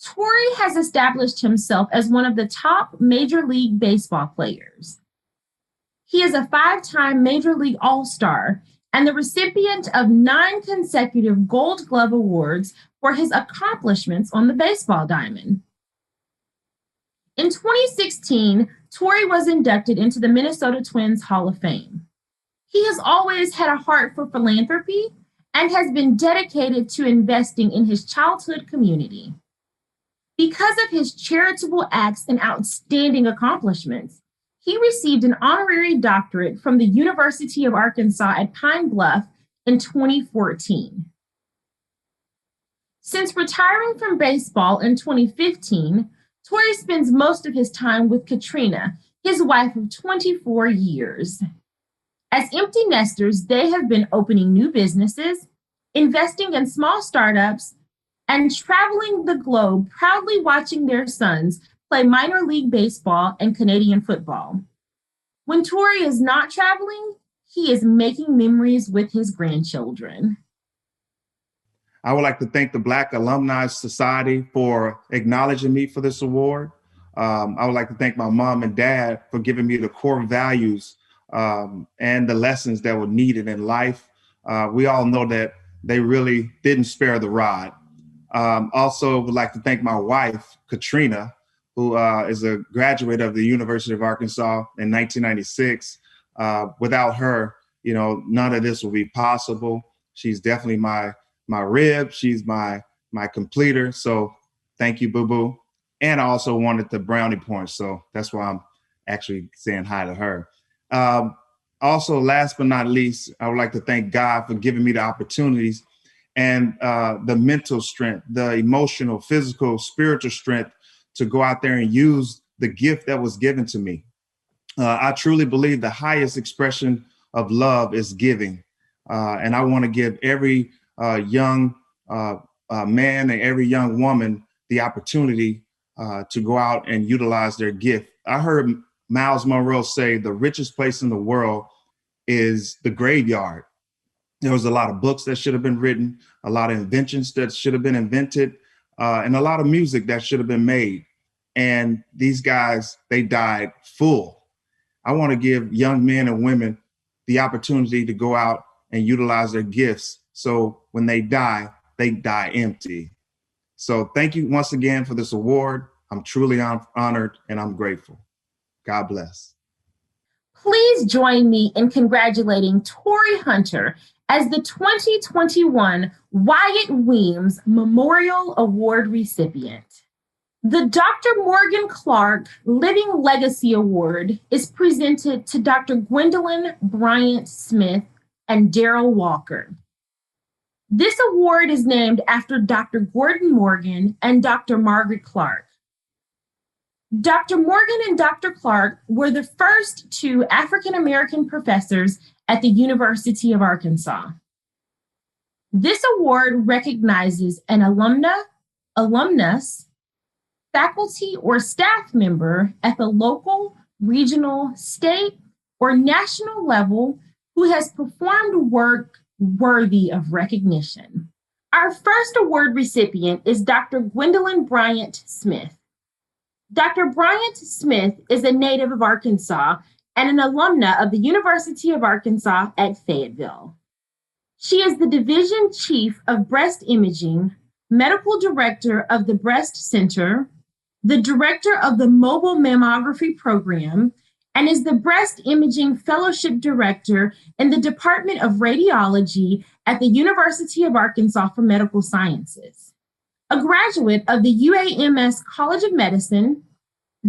[SPEAKER 2] Torii has established himself as one of the top Major League Baseball players. He is a 5-time Major League All-Star and the recipient of 9 consecutive Gold Glove Awards for his accomplishments on the baseball diamond. In 2016, Torii was inducted into the Minnesota Twins Hall of Fame. He has always had a heart for philanthropy and has been dedicated to investing in his childhood community. Because of his charitable acts and outstanding accomplishments, he received an honorary doctorate from the University of Arkansas at Pine Bluff in 2014. Since retiring from baseball in 2015, Torii spends most of his time with Katrina, his wife of 24 years. As empty nesters, they have been opening new businesses, investing in small startups, and traveling the globe, proudly watching their sons play minor league baseball and Canadian football. When Torii is not traveling, he is making memories with his grandchildren.
[SPEAKER 14] I would like to thank the Black Alumni Society for acknowledging me for this award. I would like to thank my mom and dad for giving me the core values and the lessons that were needed in life. We all know that they really didn't spare the rod. Also would like to thank my wife, Katrina, who is a graduate of the University of Arkansas in 1996. Without her, none of this would be possible. She's definitely my rib. She's my completer. So thank you, boo-boo. And I also wanted the brownie points. So that's why I'm actually saying hi to her. Also, last but not least, I would like to thank God for giving me the opportunities and the mental strength, the emotional, physical, spiritual strength to go out there and use the gift that was given to me. I truly believe the highest expression of love is giving. And I want to give every young man and every young woman the opportunity to go out and utilize their gift. I heard Miles Monroe say the richest place in the world is the graveyard. There was a lot of books that should have been written, a lot of inventions that should have been invented, and a lot of music that should have been made. And these guys, they died full. I want to give young men and women the opportunity to go out and utilize their gifts. So when they die empty. So thank you once again for this award. I'm truly honored and I'm grateful. God bless.
[SPEAKER 2] Please join me in congratulating Torii Hunter as the 2021 Wyatt Weems Memorial Award recipient. The Dr. Morgan Clark Living Legacy Award is presented to Dr. Gwendolyn Bryant-Smith and Darrell Walker. This award is named after Dr. Gordon Morgan and Dr. Margaret Clark. Dr. Morgan and Dr. Clark were the first 2 African-American professors at the University of Arkansas. This award recognizes an alumnus, faculty, or staff member at the local, regional, state, or national level who has performed work worthy of recognition. Our first award recipient is Dr. Gwendolyn Bryant-Smith. Dr. Bryant-Smith is a native of Arkansas and an alumna of the University of Arkansas at Fayetteville. She is the Division Chief of Breast Imaging, Medical Director of the Breast Center, the Director of the Mobile Mammography Program, and is the Breast Imaging Fellowship Director in the Department of Radiology at the University of Arkansas for Medical Sciences. A graduate of the UAMS College of Medicine,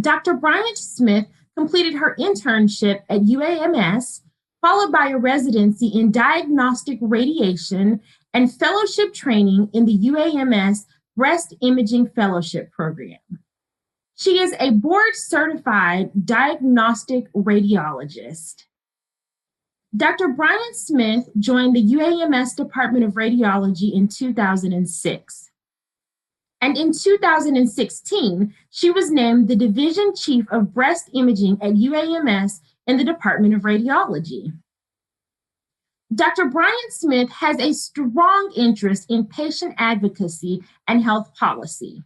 [SPEAKER 2] Dr. Bryant-Smith completed her internship at UAMS, followed by a residency in diagnostic radiation and fellowship training in the UAMS Breast Imaging Fellowship Program. She is a board-certified diagnostic radiologist. Dr. Bryant-Smith joined the UAMS Department of Radiology in 2006. And in 2016, she was named the Division Chief of Breast Imaging at UAMS in the Department of Radiology. Dr. Bryant-Smith has a strong interest in patient advocacy and health policy.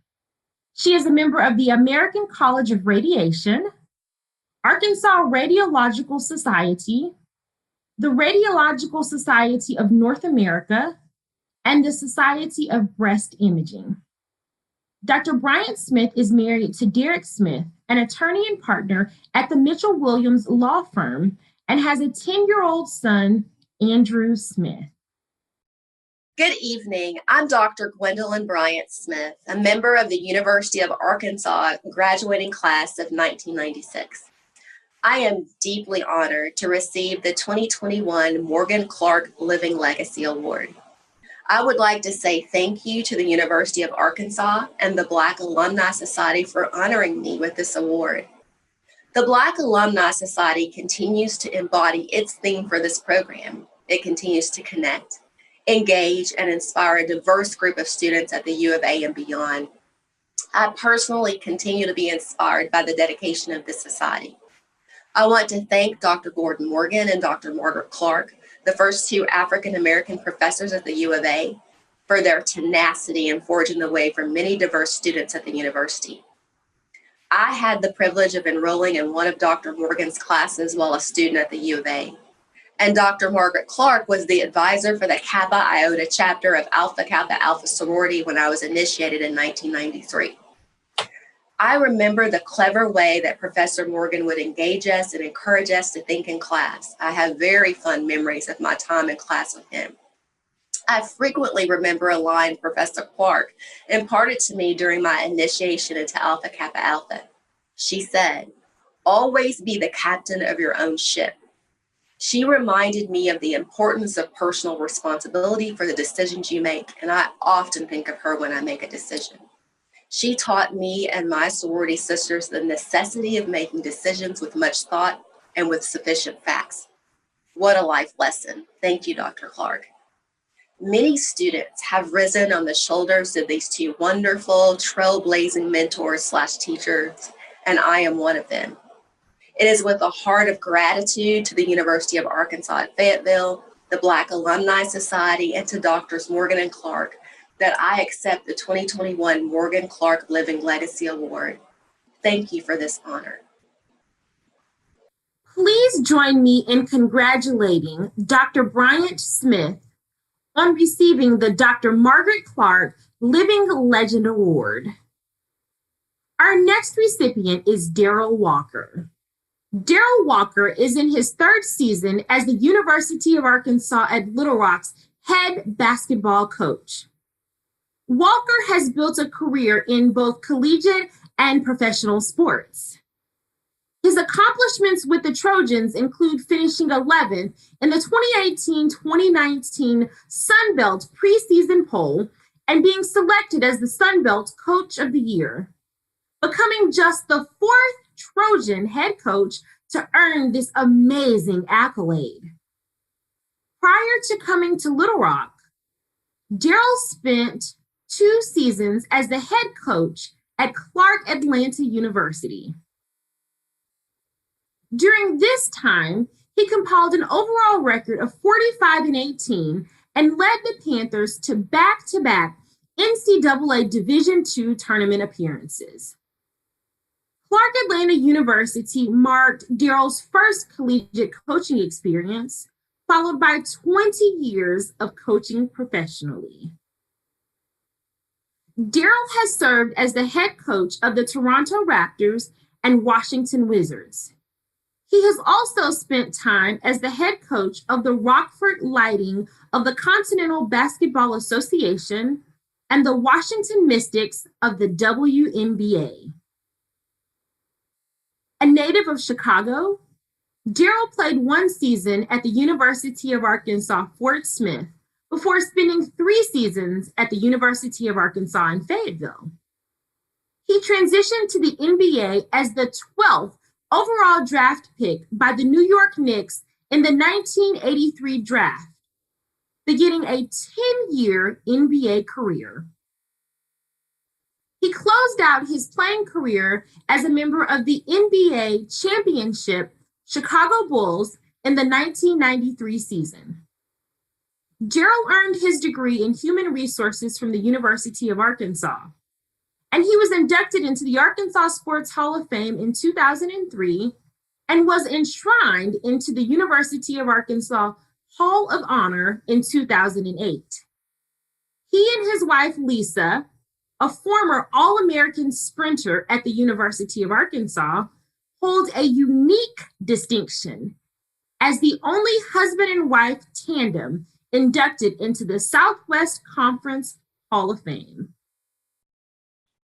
[SPEAKER 2] She is a member of the American College of Radiation, Arkansas Radiological Society, the Radiological Society of North America, and the Society of Breast Imaging. Dr. Bryant-Smith is married to Derek Smith, an attorney and partner at the Mitchell Williams Law Firm, and has a 10-year-old son, Andrew Smith.
[SPEAKER 15] Good evening. I'm Dr. Gwendolyn Bryant-Smith, a member of the University of Arkansas graduating class of 1996. I am deeply honored to receive the 2021 Morgan Clark Living Legacy Award. I would like to say thank you to the University of Arkansas and the Black Alumni Society for honoring me with this award. The Black Alumni Society continues to embody its theme for this program. It continues to connect, engage, and inspire a diverse group of students at the U of A and beyond. I personally continue to be inspired by the dedication of this society. I want to thank Dr. Gordon Morgan and Dr. Margaret Clark, the first two African-American professors at the U of A, for their tenacity in forging the way for many diverse students at the university. I had the privilege of enrolling in one of Dr. Morgan's classes while a student at the U of A. And Dr. Margaret Clark was the advisor for the Kappa Iota chapter of Alpha Kappa Alpha sorority when I was initiated in 1993. I remember the clever way that Professor Morgan would engage us and encourage us to think in class. I have very fond memories of my time in class with him. I frequently remember a line Professor Clark imparted to me during my initiation into Alpha Kappa Alpha. She said, "Always be the captain of your own ship." She reminded me of the importance of personal responsibility for the decisions you make, and I often think of her when I make a decision. She taught me and my sorority sisters the necessity of making decisions with much thought and with sufficient facts. What a life lesson. Thank you, Dr. Clark. Many students have risen on the shoulders of these two wonderful, trailblazing mentors/teachers, and I am one of them. It is with a heart of gratitude to the University of Arkansas at Fayetteville, the Black Alumni Society, and to Drs. Morgan and Clark that I accept the 2021 Morgan Clark Living Legacy Award. Thank you for this honor.
[SPEAKER 2] Please join me in congratulating Dr. Bryant-Smith on receiving the Dr. Margaret Clark Living Legend Award. Our next recipient is Darrell Walker. Darrell Walker is in his third season as the University of Arkansas at Little Rock's head basketball coach. Walker has built a career in both collegiate and professional sports. His accomplishments with the Trojans include finishing 11th in the 2018-2019 Sun Belt preseason poll and being selected as the Sun Belt Coach of the Year, becoming just the fourth Trojan head coach to earn this amazing accolade. Prior to coming to Little Rock, Darrell spent 2 seasons as the head coach at Clark Atlanta University. During this time, he compiled an overall record of 45-18 and led the Panthers to back-to-back NCAA Division II tournament appearances. Clark Atlanta University marked Darrell's first collegiate coaching experience, followed by 20 years of coaching professionally. Darrell has served as the head coach of the Toronto Raptors and Washington Wizards. He has also spent time as the head coach of the Rockford Lighting of the Continental Basketball Association and the Washington Mystics of the WNBA. A native of Chicago, Darrell played 1 season at the University of Arkansas Fort Smith before spending 3 seasons at the University of Arkansas in Fayetteville. He transitioned to the NBA as the 12th overall draft pick by the New York Knicks in the 1983 draft, beginning a 10-year NBA career. He closed out his playing career as a member of the NBA championship Chicago Bulls in the 1993 season. Darrell earned his degree in human resources from the University of Arkansas, and he was inducted into the Arkansas Sports Hall of Fame in 2003 and was enshrined into the University of Arkansas Hall of Honor in 2008. He and his wife, Lisa, a former All-American sprinter at the University of Arkansas, hold a unique distinction as the only husband and wife tandem inducted into the Southwest Conference Hall of Fame.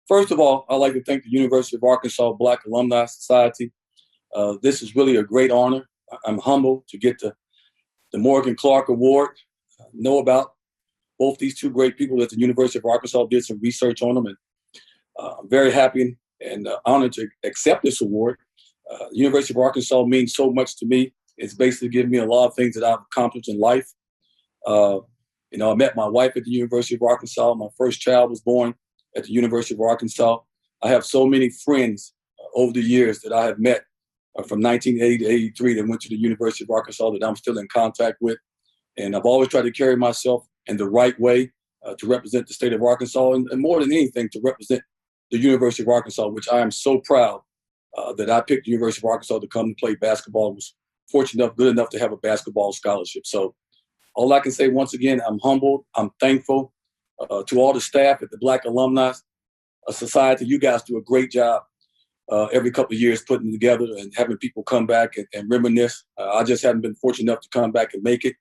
[SPEAKER 16] First of all, I'd like to thank the University of Arkansas Black Alumni Society. This is really a great honor. I'm humbled to get the Morgan Clark Award. Know about both these two great people at the University of Arkansas, did some research on them, and I'm very happy and honored to accept this award. The University of Arkansas means so much to me. It's basically given me a lot of things that I've accomplished in life. I met my wife at the University of Arkansas. My first child was born at the University of Arkansas. I have so many friends over the years that I have met from 1980 to 83 that went to the University of Arkansas that I'm still in contact with. And I've always tried to carry myself in the right way to represent the state of Arkansas and more than anything to represent the University of Arkansas, which I am so proud that I picked the University of Arkansas to come and play basketball. I was fortunate enough, good enough to have a basketball scholarship. So all I can say, once again, I'm humbled. I'm thankful to all the staff at the Black Alumni Society. You guys do a great job every couple of years putting it together and having people come back and reminisce. I just haven't been fortunate enough to come back and make it.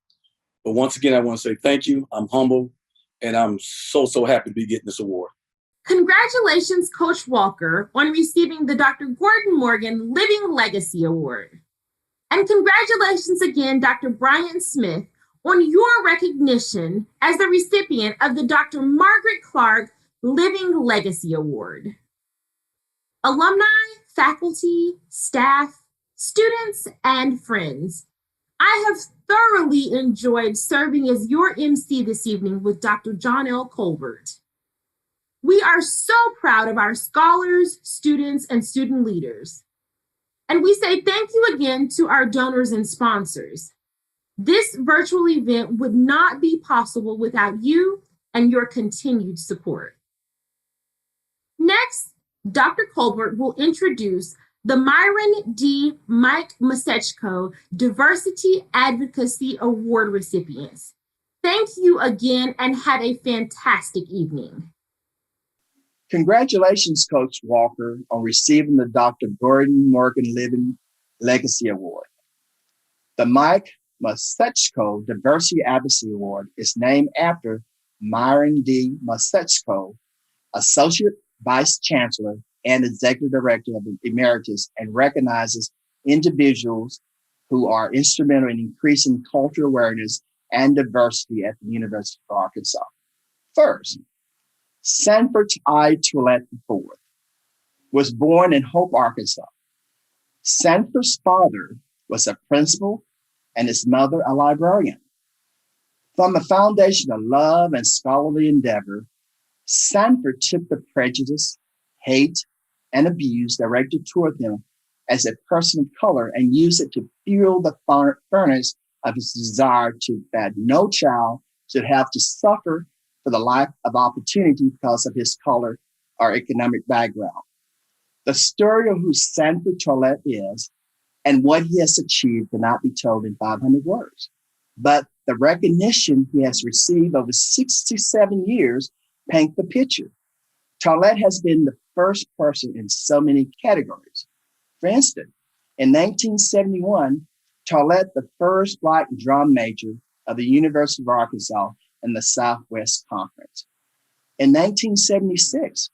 [SPEAKER 16] But once again, I want to say thank you. I'm humbled, and I'm so happy to be getting this award.
[SPEAKER 2] Congratulations, Coach Walker, on receiving the Dr. Gordon Morgan Living Legacy Award. And congratulations again, Dr. Bryant-Smith, on your recognition as the recipient of the Dr. Margaret Clark Living Legacy Award. Alumni, faculty, staff, students, and friends, I have thoroughly enjoyed serving as your MC this evening with Dr. John L. Colbert. We are so proud of our scholars, students, and student leaders. And we say thank you again to our donors and sponsors. This virtual event would not be possible without you and your continued support. Next, Dr. Colbert will introduce the Myron D. Mike Masechko Diversity Advocacy Award recipients. Thank you again and have a fantastic evening.
[SPEAKER 1] Congratulations, Coach Walker, on receiving the Dr. Gordon Morgan Living Legacy Award. The Mike Masechko Diversity Advocacy Award is named after Myron D. Masechko, Associate Vice Chancellor and Executive Director of the Emeritus, and recognizes individuals who are instrumental in increasing cultural awareness and diversity at the University of Arkansas. First, Sanford I. Tourette IV was born in Hope, Arkansas. Sanford's father was a principal and his mother a librarian. From a foundation of love and scholarly endeavor, Sanford took the prejudice, hate, and abuse directed toward him as a person of color and used it to fuel the furnace of his desire that no child should have to suffer for the lack of opportunity because of his color or economic background. The story of who Sanford Tourette is and what he has achieved cannot be told in 500 words. But the recognition he has received over 67 years paint the picture. Tourette has been the first person in so many categories. For instance, in 1971, Tourette, the first Black drum major of the University of Arkansas in the Southwest Conference. In 1976,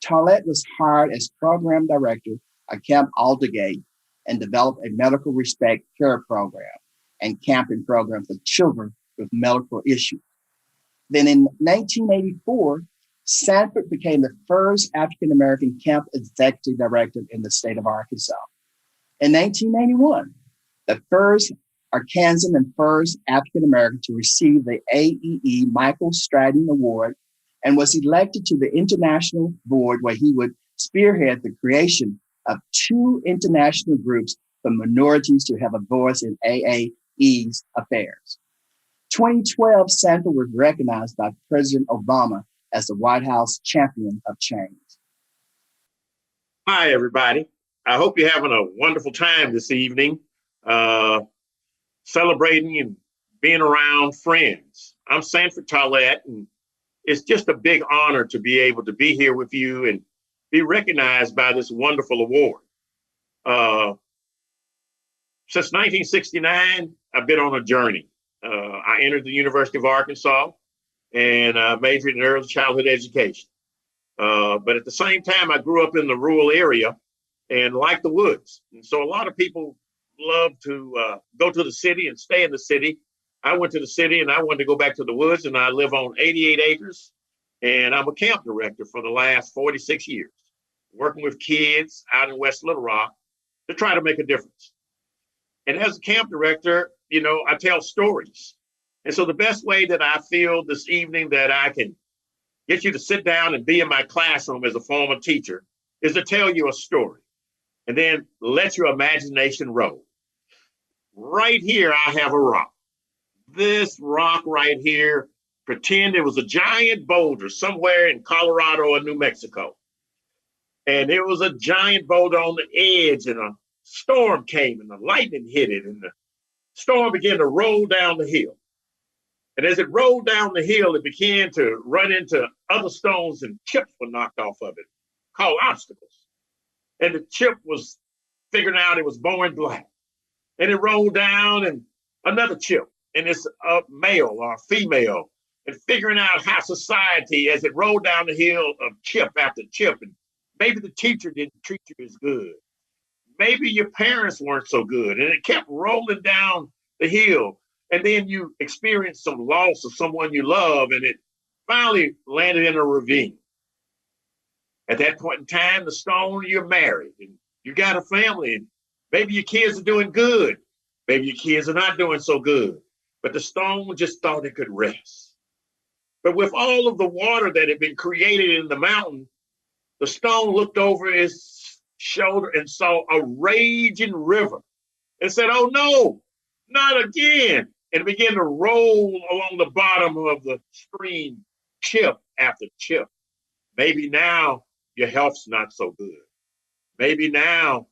[SPEAKER 1] Tourette was hired as program director at Camp Aldersgate and developed a medical respect care program and camping program for children with medical issues. Then in 1984, Sanford became the first African-American camp executive director in the state of Arkansas. In 1981, the first Arkansan and first African-American to receive the AEE Michael Stratton Award and was elected to the international board where he would spearhead the creation of 2 international groups for minorities to have a voice in AAE's affairs. 2012, Sanford was recognized by President Obama as the White House champion of change.
[SPEAKER 17] Hi, everybody. I hope you're having a wonderful time this evening, celebrating and being around friends. I'm Sanford Tollett, and it's just a big honor to be able to be here with you and be recognized by this wonderful award. Since 1969, I've been on a journey. I entered the University of Arkansas and majored in early childhood education. But at the same time, I grew up in the rural area and liked the woods. And so a lot of people love to go to the city and stay in the city. I went to the city and I wanted to go back to the woods, and I live on 88 acres. And I'm a camp director for the last 46 years, working with kids out in West Little Rock to try to make a difference. And as a camp director, you know, I tell stories. And so the best way that I feel this evening that I can get you to sit down and be in my classroom as a former teacher is to tell you a story and then let your imagination roll. Right here, I have a rock. This rock right here, pretend it was a giant boulder somewhere in Colorado or New Mexico. And it was a giant boulder on the edge, and a storm came and the lightning hit it, and the storm began to roll down the hill. And as it rolled down the hill, it began to run into other stones, and chips were knocked off of it, called obstacles. And the chip was figuring out it was born black. And it rolled down, and another chip, and it's a male or a female, and figuring out how society, as it rolled down the hill of chip after chip, and maybe the teacher didn't treat you as good. Maybe your parents weren't so good, and it kept rolling down the hill. And then you experienced some loss of someone you love, and it finally landed in a ravine. At that point in time, the stone, you're married, and you got a family, and maybe your kids are doing good. Maybe your kids are not doing so good. But the stone just thought it could rest. But with all of the water that had been created in the mountain, the stone looked over his shoulder and saw a raging river and said, "Oh no, not again." And it began to roll along the bottom of the stream, chip after chip. Maybe now your health's not so good. Maybe now,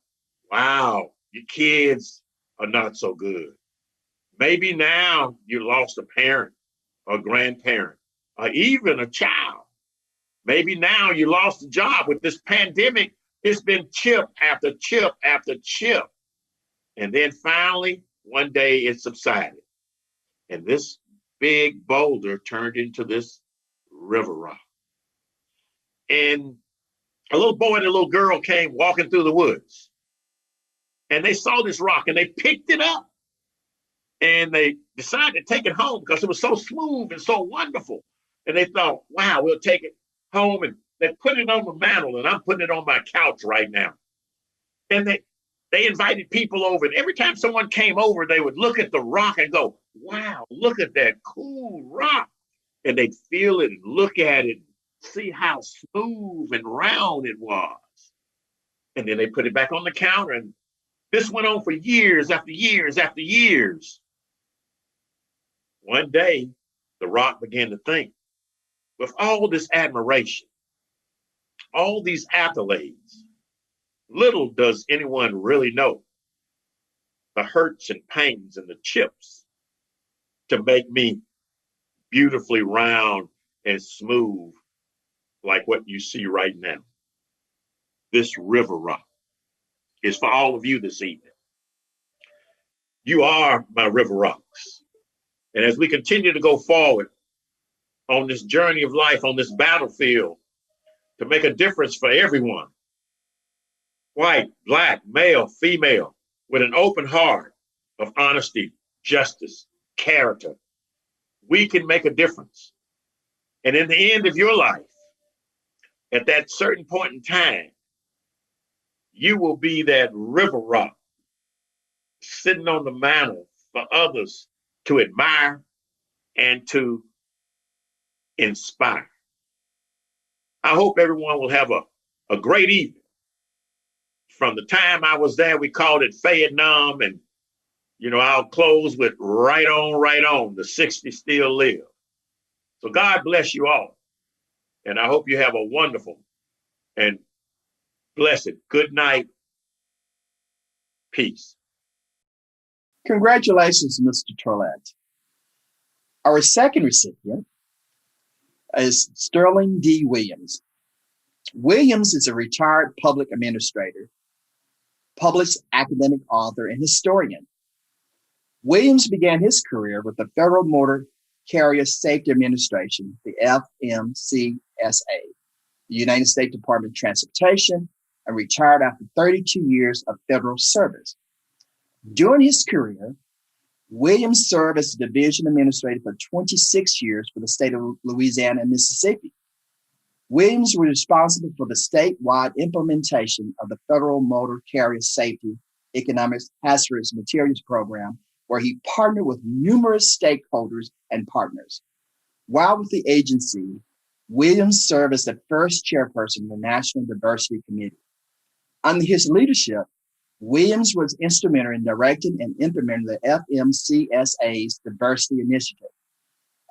[SPEAKER 17] wow, your kids are not so good. Maybe now you lost a parent or grandparent or even a child. Maybe now you lost a job. With this pandemic, it's been chip after chip after chip. And then finally, one day it subsided. And this big boulder turned into this river rock. And a little boy and a little girl came walking through the woods. And they saw this rock and they picked it up. And they decided to take it home because it was so smooth and so wonderful. And they thought, wow, we'll take it home. And they put it on the mantle, and I'm putting it on my couch right now. And they invited people over. And every time someone came over, they would look at the rock and go, wow, look at that cool rock. And they'd feel it and look at it and see how smooth and round it was. And then they put it back on the counter. And this went on for years after years after years. One day, the rock began to think, with all this admiration, all these accolades, little does anyone really know the hurts and pains and the chips to make me beautifully round and smooth like what you see right now. This river rock is for all of you this evening. You are my river rocks. And as we continue to go forward on this journey of life, on this battlefield, to make a difference for everyone, white, black, male, female, with an open heart of honesty, justice, character, we can make a difference. And in the end of your life, at that certain point in time, you will be that river rock sitting on the mantle for others to admire and to inspire. I hope everyone will have a great evening. From the time I was there, we called it Vietnam, and I'll close with right on, the 60 still live. So God bless you all. And I hope you have a wonderful and blessed good night. Peace.
[SPEAKER 1] Congratulations, Mr. Tollett. Our second recipient is Sterling D. Williams. Williams is a retired public administrator, published academic author, and historian. Williams began his career with the Federal Motor Carrier Safety Administration, the FMCSA, the United States Department of Transportation, and retired after 32 years of federal service. During his career, Williams served as the division administrator for 26 years for the state of Louisiana and Mississippi. Williams was responsible for the statewide implementation of the Federal Motor Carrier Safety Economic Hazardous Materials Program, where he partnered with numerous stakeholders and partners. While with the agency, Williams served as the first chairperson of the National Diversity Committee. Under his leadership, Williams was instrumental in directing and implementing the FMCSA's diversity initiative.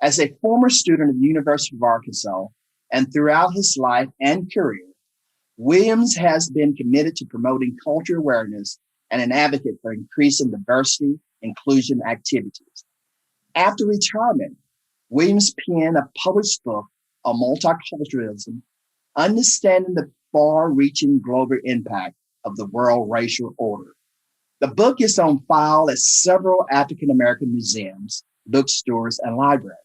[SPEAKER 1] As a former student at the University of Arkansas and throughout his life and career, Williams has been committed to promoting cultural awareness and an advocate for increasing diversity inclusion activities. After retirement, Williams penned a published book on multiculturalism, Understanding the Far-Reaching Global Impact of the World Racial Order. The book is on file at several African-American museums, bookstores, and libraries.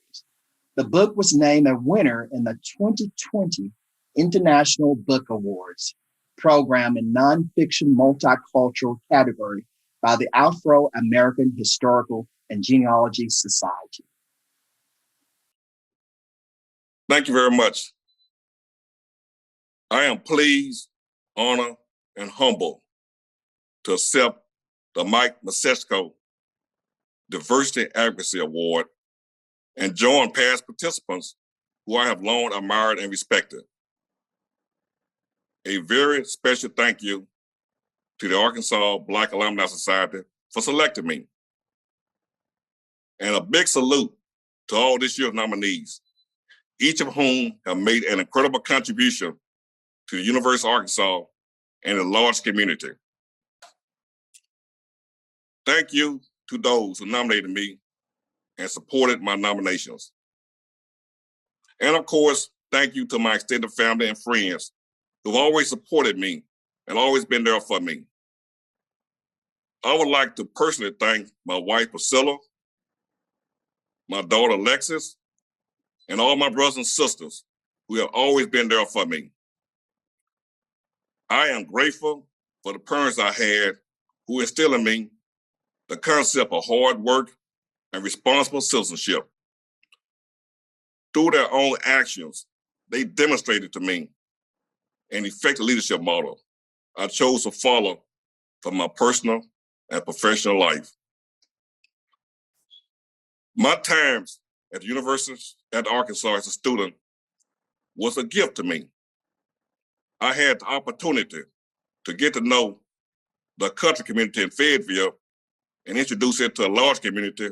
[SPEAKER 1] The book was named a winner in the 2020 International Book Awards program in nonfiction multicultural category by the Afro-American Historical and Genealogy Society.
[SPEAKER 18] Thank you very much. I am pleased, honored, and humbled to accept the Mike Masechko Diversity Advocacy Award and join past participants who I have long admired and respected. A very special thank you to the Arkansas Black Alumni Society for selecting me. And a big salute to all this year's nominees, each of whom have made an incredible contribution to the University of Arkansas and the large community. Thank you to those who nominated me and supported my nominations. And of course, thank you to my extended family and friends who've always supported me and always been there for me. I would like to personally thank my wife, Priscilla, my daughter, Alexis, and all my brothers and sisters who have always been there for me. I am grateful for the parents I had who instilled in me the concept of hard work and responsible citizenship. Through their own actions, they demonstrated to me an effective leadership model I chose to follow for my personal and professional life. My times at the University of Arkansas as a student was a gift to me. I had the opportunity to get to know the country community in Fayetteville and introduce it to a large community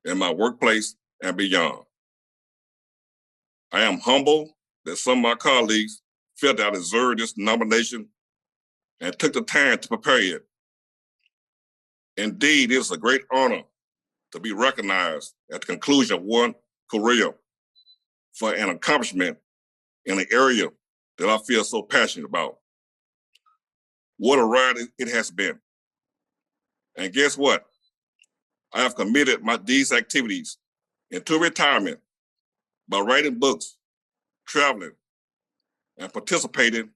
[SPEAKER 18] in my workplace and beyond. I am humbled that some of my colleagues felt I deserved this nomination and took the time to prepare it. Indeed, it is a great honor to be recognized at the conclusion of one career for an accomplishment in an area that I feel so passionate about. What a ride it has been. And guess what? I have committed these activities into retirement by writing books, traveling, and participating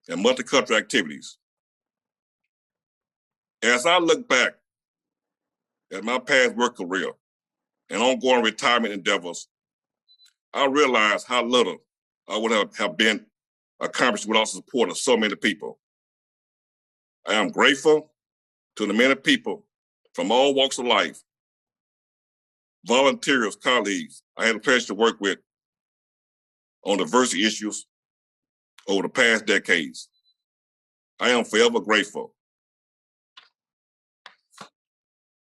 [SPEAKER 18] in multicultural activities. As I look back at my past work career and ongoing retirement endeavors, I realize how little I would have been accomplished without the support of so many people. I am grateful to the many people from all walks of life, volunteers, colleagues I had the pleasure to work with on diversity issues over the past decades. I am forever grateful.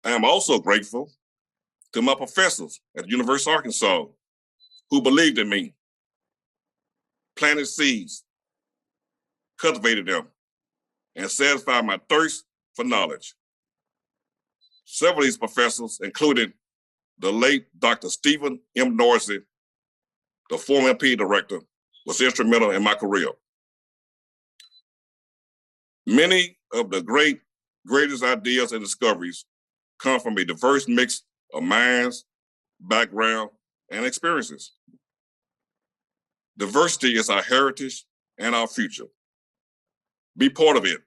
[SPEAKER 18] I am also grateful to my professors at the University of Arkansas who believed in me, planted seeds, cultivated them, and satisfied my thirst for knowledge. Several of these professors, including the late Dr. Stephen M. Norsey, the former MP director, was instrumental in my career. Many of the greatest ideas and discoveries come from a diverse mix of minds, background, and experiences. Diversity is our heritage and our future. Be part of it.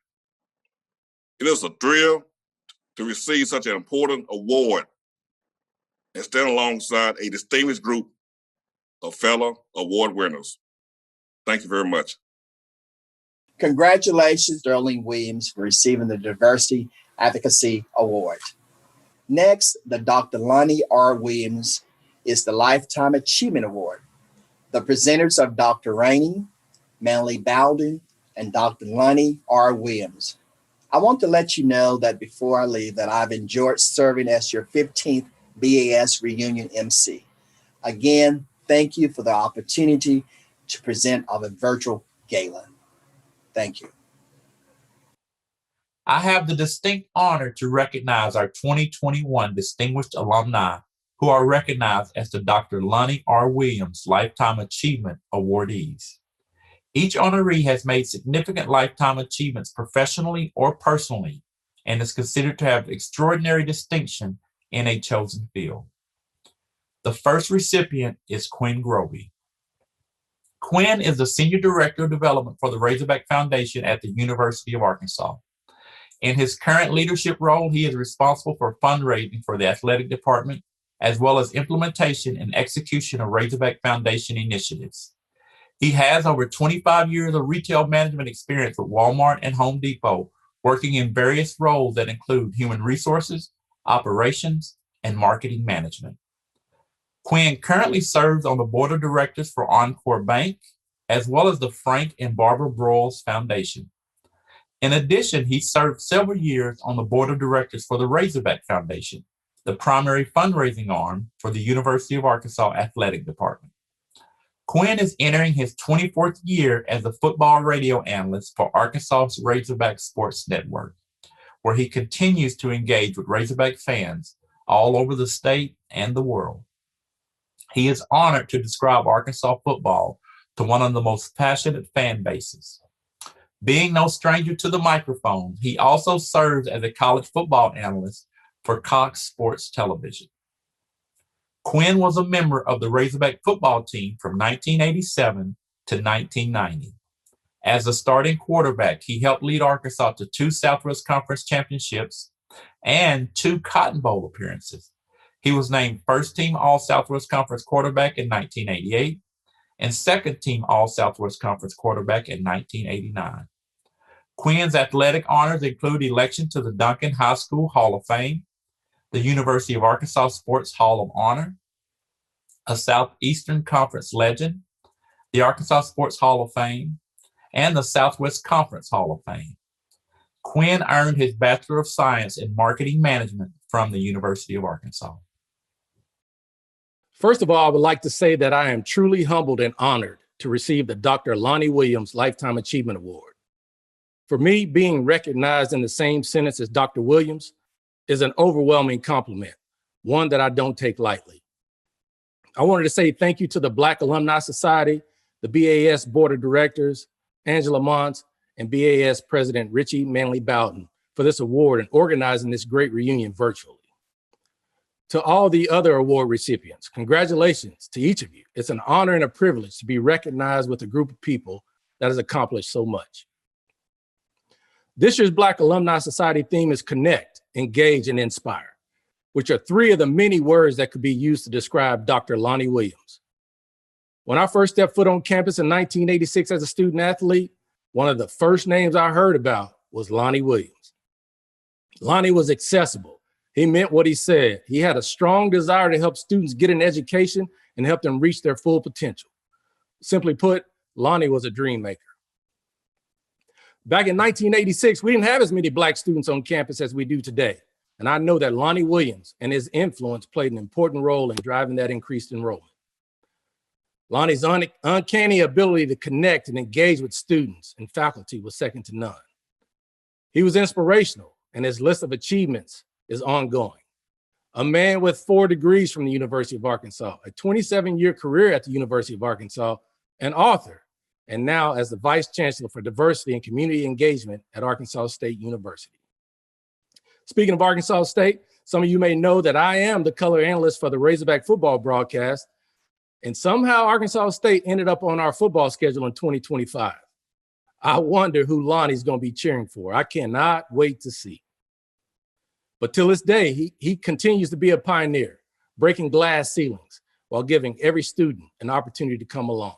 [SPEAKER 18] It is a thrill to receive such an important award and stand alongside a distinguished group of fellow award winners. Thank you very much.
[SPEAKER 1] Congratulations, Darlene Williams, for receiving the Diversity Advocacy Award. Next, the Dr. Lonnie R. Williams is the Lifetime Achievement Award. The presenters are Dr. Rainey, Manley Bowden, and Dr. Lonnie R. Williams. I want to let you know that before I leave that I've enjoyed serving as your 15th BAS Reunion MC. Again, thank you for the opportunity to present of a virtual gala. Thank you.
[SPEAKER 8] I have the distinct honor to recognize our 2021 distinguished alumni who are recognized as the Dr. Lonnie R. Williams Lifetime Achievement Awardees. Each honoree has made significant lifetime achievements professionally or personally and is considered to have extraordinary distinction in a chosen field. The first recipient is Quinn Grovey. Quinn is the Senior Director of Development for the Razorback Foundation at the University of Arkansas. In his current leadership role, he is responsible for fundraising for the athletic department, as well as implementation and execution of Razorback Foundation initiatives. He has over 25 years of retail management experience with Walmart and Home Depot, working in various roles that include human resources, operations, and marketing management. Quinn currently serves on the board of directors for Encore Bank, as well as the Frank and Barbara Broyles Foundation. In addition, he served several years on the board of directors for the Razorback Foundation, the primary fundraising arm for the University of Arkansas Athletic Department. Quinn is entering his 24th year as a football radio analyst for Arkansas's Razorback Sports Network, where he continues to engage with Razorback fans all over the state and the world. He is honored to describe Arkansas football to one of the most passionate fan bases. Being no stranger to the microphone, he also serves as a college football analyst for Cox Sports Television. Quinn was a member of the Razorback football team from 1987 to 1990. As a starting quarterback, he helped lead Arkansas to 2 Southwest Conference championships and 2 Cotton Bowl appearances. He was named first-team All-Southwest Conference quarterback in 1988 and second-team All-Southwest Conference quarterback in 1989. Quinn's athletic honors include election to the Duncan High School Hall of Fame, the University of Arkansas Sports Hall of Honor, a Southeastern Conference Legend, the Arkansas Sports Hall of Fame, and the Southwest Conference Hall of Fame. Quinn earned his Bachelor of Science in Marketing Management from the University of Arkansas.
[SPEAKER 19] First of all, I would like to say that I am truly humbled and honored to receive the Dr. Lonnie Williams Lifetime Achievement Award. For me, being recognized in the same sentence as Dr. Williams is an overwhelming compliment, one that I don't take lightly. I wanted to say thank you to the Black Alumni Society, the BAS Board of Directors, Angela Mons, and BAS President Richie Manley Bowden for this award and organizing this great reunion virtually. To all the other award recipients, congratulations to each of you. It's an honor and a privilege to be recognized with a group of people that has accomplished so much. This year's Black Alumni Society theme is Connect, Engage, and Inspire, which are 3 of the many words that could be used to describe Dr. Lonnie Williams. When I first stepped foot on campus in 1986 as a student athlete, one of the first names I heard about was Lonnie Williams. Lonnie was accessible. He meant what he said. He had a strong desire to help students get an education and help them reach their full potential. Simply put, Lonnie was a dream maker. Back in 1986, we didn't have as many Black students on campus as we do today. And I know that Lonnie Williams and his influence played an important role in driving that increased enrollment. Lonnie's uncanny ability to connect and engage with students and faculty was second to none. He was inspirational, and his list of achievements is ongoing. A man with 4 degrees from the University of Arkansas, a 27-year career at the University of Arkansas, an author, and now as the Vice Chancellor for Diversity and Community Engagement at Arkansas State University. Speaking of Arkansas State, some of you may know that I am the color analyst for the Razorback football broadcast, and somehow Arkansas State ended up on our football schedule in 2025. I wonder who Lonnie's going to be cheering for. I cannot wait to see. But till this day, he continues to be a pioneer, breaking glass ceilings while giving every student an opportunity to come along.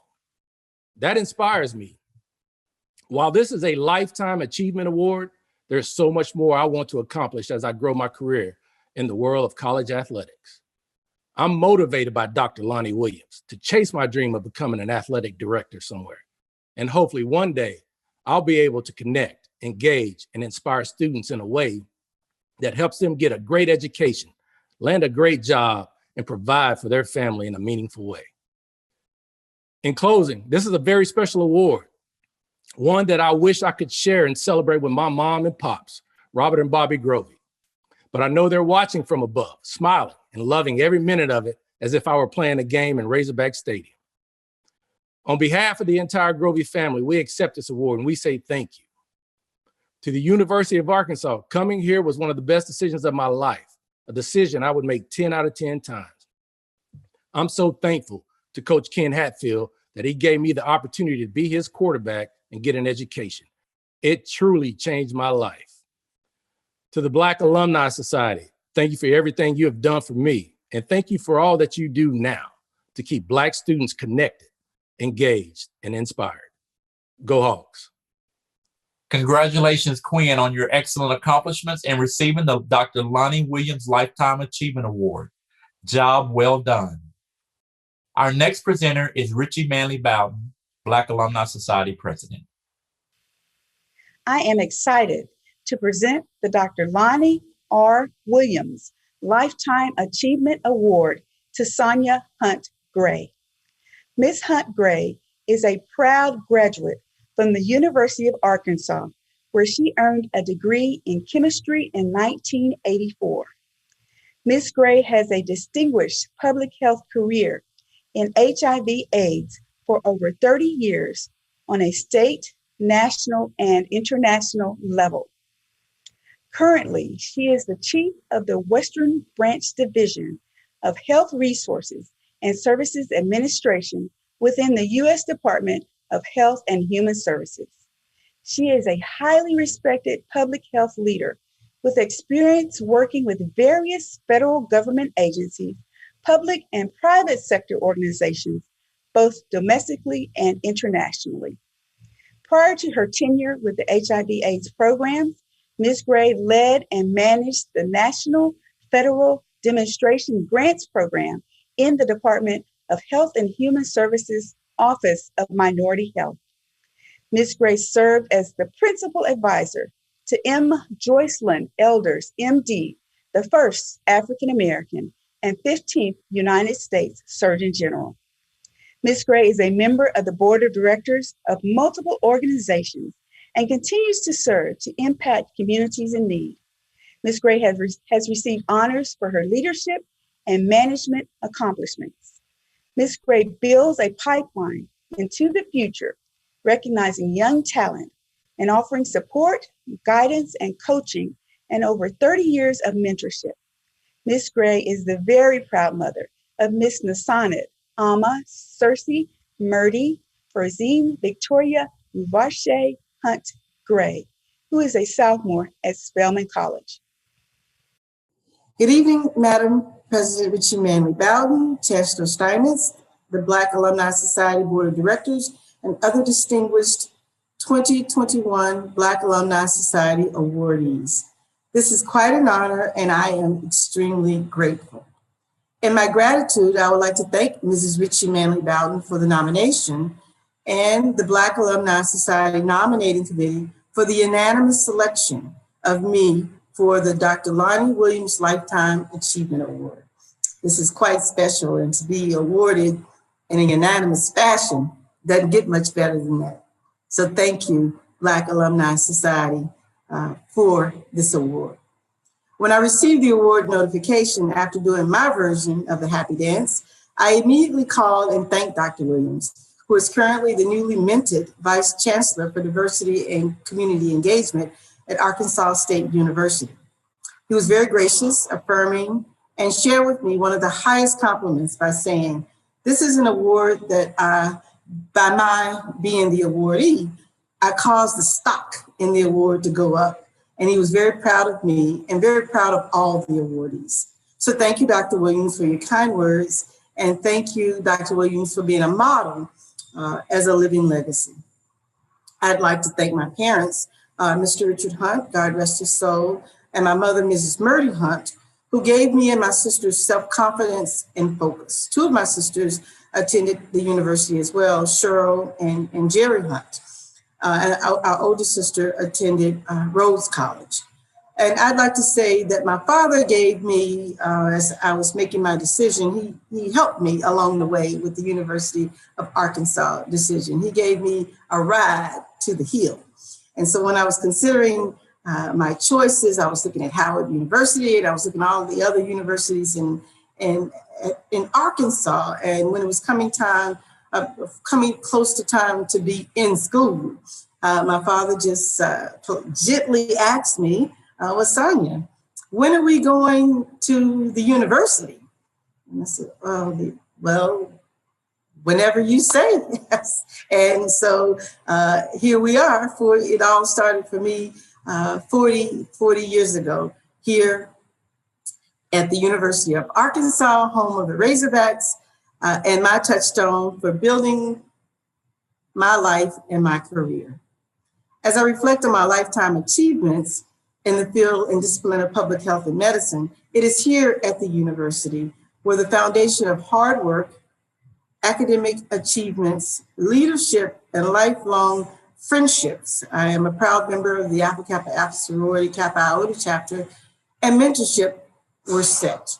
[SPEAKER 19] That inspires me. While this is a Lifetime Achievement Award, there's so much more I want to accomplish as I grow my career in the world of college athletics. I'm motivated by Dr. Lonnie Williams to chase my dream of becoming an athletic director somewhere. And hopefully one day I'll be able to connect, engage, and inspire students in a way that helps them get a great education, land a great job, and provide for their family in a meaningful way. In closing, this is a very special award, one that I wish I could share and celebrate with my mom and pops, Robert and Bobby Grovey. But I know they're watching from above, smiling and loving every minute of it as if I were playing a game in Razorback Stadium. On behalf of the entire Grovey family, we accept this award and we say thank you. To the University of Arkansas, coming here was one of the best decisions of my life, a decision I would make 10 out of 10 times. I'm so thankful to Coach Ken Hatfield that he gave me the opportunity to be his quarterback and get an education. It truly changed my life. To the Black Alumni Society, thank you for everything you have done for me, and thank you for all that you do now to keep Black students connected, engaged, and inspired. Go Hawks.
[SPEAKER 8] Congratulations, Quinn, on your excellent accomplishments and receiving the Dr. Lonnie Williams Lifetime Achievement Award. Job well done. Our next presenter is Richie Manley Bowden, Black Alumni Society President.
[SPEAKER 9] I am excited to present the Dr. Lonnie R. Williams Lifetime Achievement Award to Sonia Hunt Gray. Ms. Hunt Gray is a proud graduate from the University of Arkansas, where she earned a degree in chemistry in 1984. Ms. Gray has a distinguished public health career in HIV/AIDS for over 30 years on a state, national, and international level. Currently, she is the chief of the Western Branch Division of Health Resources and Services Administration within the U.S. Department of Health and Human Services. She is a highly respected public health leader with experience working with various federal government agencies, public and private sector organizations, both domestically and internationally. Prior to her tenure with the HIV/AIDS programs, Ms. Gray led and managed the National Federal Demonstration Grants Program in the Department of Health and Human Services Office of Minority Health. Ms. Gray served as the principal advisor to M. Joycelyn Elders, MD, the first African American and 15th United States Surgeon General. Ms. Gray is a member of the board of directors of multiple organizations and continues to serve to impact communities in need. Ms. Gray has received honors for her leadership and management accomplishments. Ms. Gray builds a pipeline into the future, recognizing young talent and offering support, guidance, and coaching, and over 30 years of mentorship. Ms. Gray is the very proud mother of Miss Nasanet, Amma, Cersei, Murdy, Ferzine, Victoria, Uvarshe Hunt Gray, who is a sophomore at Spelman College.
[SPEAKER 20] Good evening, Madam President Richie Manley Bowden, Chancellor Steinmetz, the Black Alumni Society Board of Directors, and other distinguished 2021 Black Alumni Society awardees. This is quite an honor, and I am extremely grateful. In my gratitude, I would like to thank Mrs. Richie Manley Bowden for the nomination and the Black Alumni Society Nominating Committee for the unanimous selection of me for the Dr. Lonnie Williams Lifetime Achievement Award. This is quite special, and to be awarded in a unanimous fashion doesn't get much better than that. So thank you, Black Alumni Society, for this award. When I received the award notification after doing my version of the Happy Dance, I immediately called and thanked Dr. Williams, who is currently the newly minted Vice Chancellor for Diversity and Community Engagement at Arkansas State University. He was very gracious, affirming, and shared with me one of the highest compliments by saying, "This is an award that by my being the awardee, I caused the stock in the award to go up." And he was very proud of me and very proud of all the awardees. So thank you, Dr. Williams, for your kind words. And thank you, Dr. Williams, for being a model as a living legacy. I'd like to thank my parents, Mr. Richard Hunt, God rest his soul, and my mother, Mrs. Murdy Hunt, who gave me and my sisters self-confidence and focus. Two of my sisters attended the university as well, Cheryl and Jerry Hunt. And our oldest sister attended Rhodes College. And I'd like to say that my father gave me, as I was making my decision, he helped me along the way with the University of Arkansas decision. He gave me a ride to the hill. And so when I was considering my choices, I was looking at Howard University, and I was looking at all the other universities in Arkansas. And when it was coming close to time to be in school, my father just gently asked me, Sonia, when are we going to the university? And I said, well, whenever you say. Yes. And so here we are. It all started for me 40 years ago here at the University of Arkansas, home of the Razorbacks, and my touchstone for building my life and my career. As I reflect on my lifetime achievements in the field and discipline of public health and medicine, it is here at the university where the foundation of hard work, academic achievements, leadership, and lifelong friendships. I am a proud member of the Alpha Kappa Alpha Sorority Kappa Iota chapter, and mentorship were set.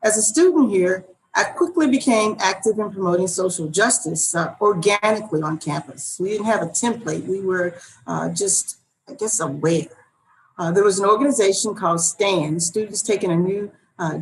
[SPEAKER 20] As a student here, I quickly became active in promoting social justice organically on campus. We didn't have a template. We were just, I guess, aware. There was an organization called STAN, Students Taking a New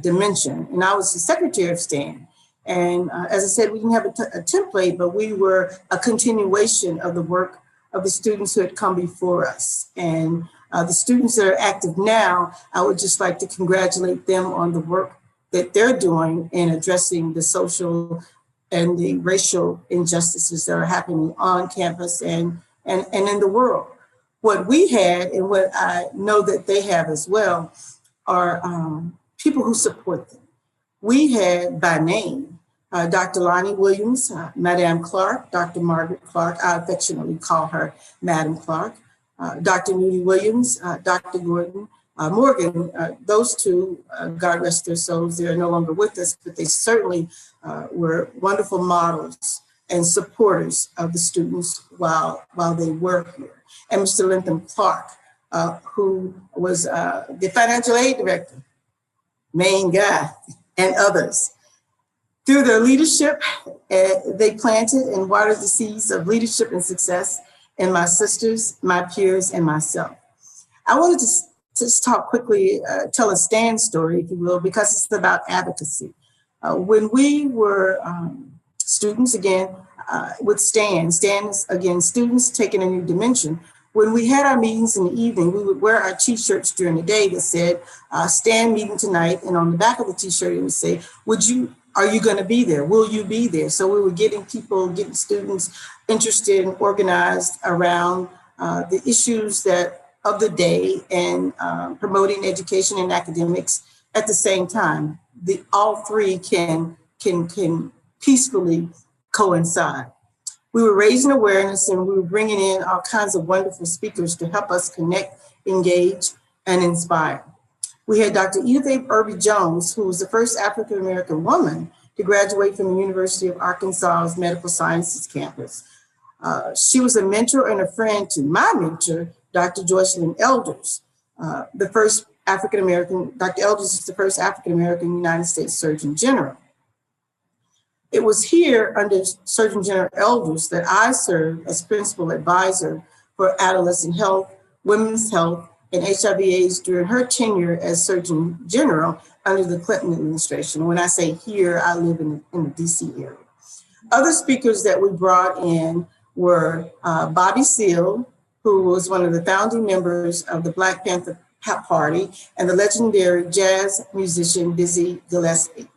[SPEAKER 20] Dimension, and I was the secretary of STAN. And as I said, we didn't have a template, but we were a continuation of the work of the students who had come before us. And the students that are active now, I would just like to congratulate them on the work that they're doing in addressing the social and the racial injustices that are happening on campus and in the world. What we had, and what I know that they have as well, are people who support them. We had, by name, Dr. Lonnie Williams, Madame Clark, Dr. Margaret Clark, I affectionately call her Madam Clark, Dr. Nudie Williams, Dr. Gordon Morgan. Those two, God rest their souls, they're no longer with us, but they certainly were wonderful models and supporters of the students while they were here. And Mr. Lintham Clark, who was the financial aid director, main guy, and others. Through their leadership, they planted and watered the seeds of leadership and success in my sisters, my peers, and myself. I wanted to just talk quickly, tell a STAN story, if you will, because it's about advocacy. When we were students, again, with STAN is, again, Students Taking a New Dimension. When we had our meetings in the evening, we would wear our t-shirts during the day that said, STAN meeting tonight, and on the back of the t-shirt, it would say, are you going to be there? Will you be there? So we were getting students interested and organized around the issues of the day and promoting education and academics at the same time. All three can peacefully coincide. We were raising awareness, and we were bringing in all kinds of wonderful speakers to help us connect, engage, and inspire. We had Dr. Edith Irby Jones, who was the first African-American woman to graduate from the University of Arkansas's Medical Sciences campus. She was a mentor and a friend to my mentor, Dr. Joycelyn Elders, the first African-American. Dr. Elders is the first African-American United States Surgeon General. It was here under Surgeon General Elders that I served as principal advisor for adolescent health, women's health, and HIV/AIDS during her tenure as Surgeon General under the Clinton administration. When I say here, I live in the DC area. Other speakers that we brought in were Bobby Seale, who was one of the founding members of the Black Panther Party, and the legendary jazz musician Dizzy Gillespie.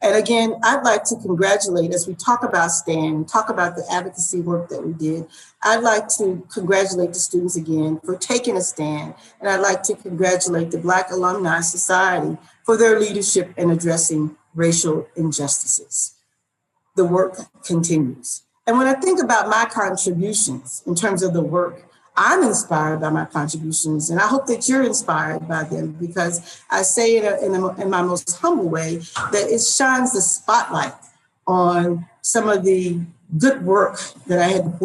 [SPEAKER 20] And again, I'd like to congratulate, as we talk about STAND, talk about the advocacy work that we did, I'd like to congratulate the students again for taking a stand. And I'd like to congratulate the Black Alumni Society for their leadership in addressing racial injustices. The work continues. And when I think about my contributions in terms of the work, I'm inspired by my contributions, and I hope that you're inspired by them, because I say it in my most humble way that it shines the spotlight on some of the good work that I had the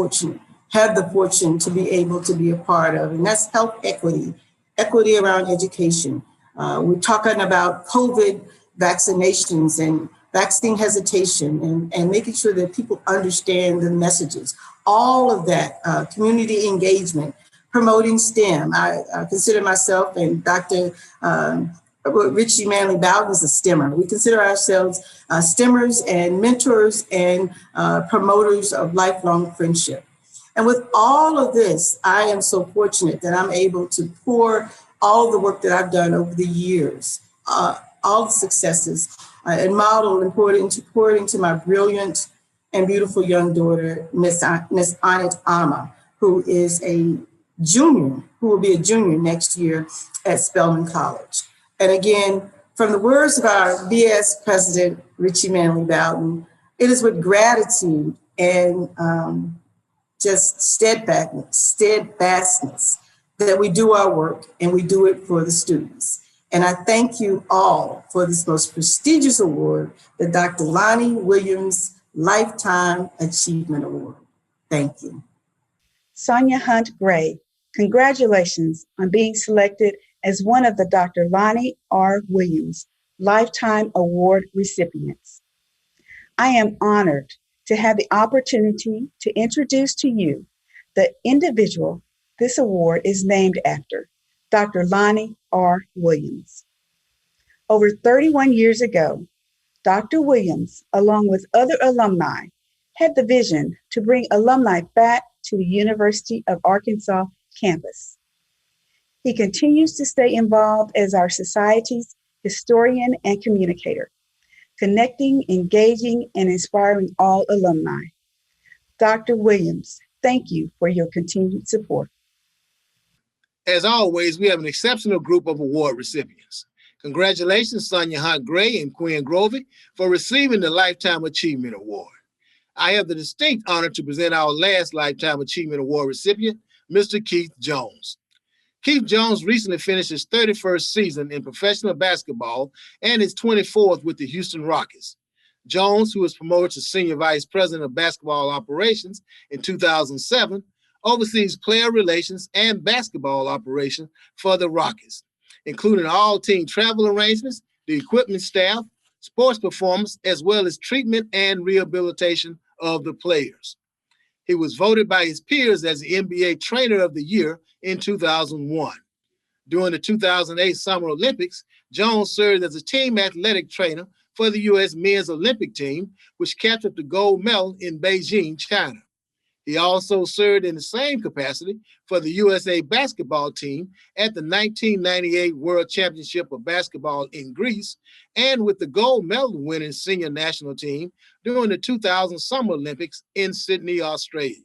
[SPEAKER 20] fortune to be able to be a part of, and that's health equity, equity around education. We're talking about COVID vaccinations and vaccine hesitation and making sure that people understand the messages. All of that, community engagement, promoting STEM. I consider myself and Dr. Richie Manley Bowden is a STEMmer. We consider ourselves STEMmers and mentors and promoters of lifelong friendship. And with all of this, I am so fortunate that I'm able to pour all the work that I've done over the years, all the successes, and model and pour it into my brilliant and beautiful young daughter, Miss Anet Ama, who is a junior, who will be a junior next year at Spelman College. And again, from the words of our BS president, Richie Manley Bowden, it is with gratitude and just steadfastness that we do our work, and we do it for the students. And I thank you all for this most prestigious award, the Dr. Lonnie Williams Lifetime Achievement Award. Thank you.
[SPEAKER 9] Sonia Hunt Gray, congratulations on being selected as one of the Dr. Lonnie R. Williams Lifetime Award recipients. I am honored to have the opportunity to introduce to you the individual this award is named after, Dr. Lonnie R. Williams. Over 31 years ago, Dr. Williams, along with other alumni, had the vision to bring alumni back to the University of Arkansas campus. He continues to stay involved as our society's historian and communicator, connecting, engaging, and inspiring all alumni. Dr. Williams, thank you for your continued support.
[SPEAKER 21] As always, we have an exceptional group of award recipients. Congratulations, Sonia Hunt Gray and Quinn Grovey, for receiving the Lifetime Achievement Award. I have the distinct honor to present our last Lifetime Achievement Award recipient, Mr. Keith Jones. Keith Jones recently finished his 31st season in professional basketball and his 24th with the Houston Rockets. Jones, who was promoted to Senior Vice President of Basketball Operations in 2007, oversees player relations and basketball operations for the Rockets, including all team travel arrangements, the equipment staff, sports performance, as well as treatment and rehabilitation of the players. He was voted by his peers as the NBA Trainer of the Year in 2001. During the 2008 Summer Olympics, Jones served as a team athletic trainer for the U.S. Men's Olympic team, which captured the gold medal in Beijing, China. He also served in the same capacity for the USA basketball team at the 1998 World Championship of Basketball in Greece and with the gold medal winning senior national team during the 2000 Summer Olympics in Sydney, Australia,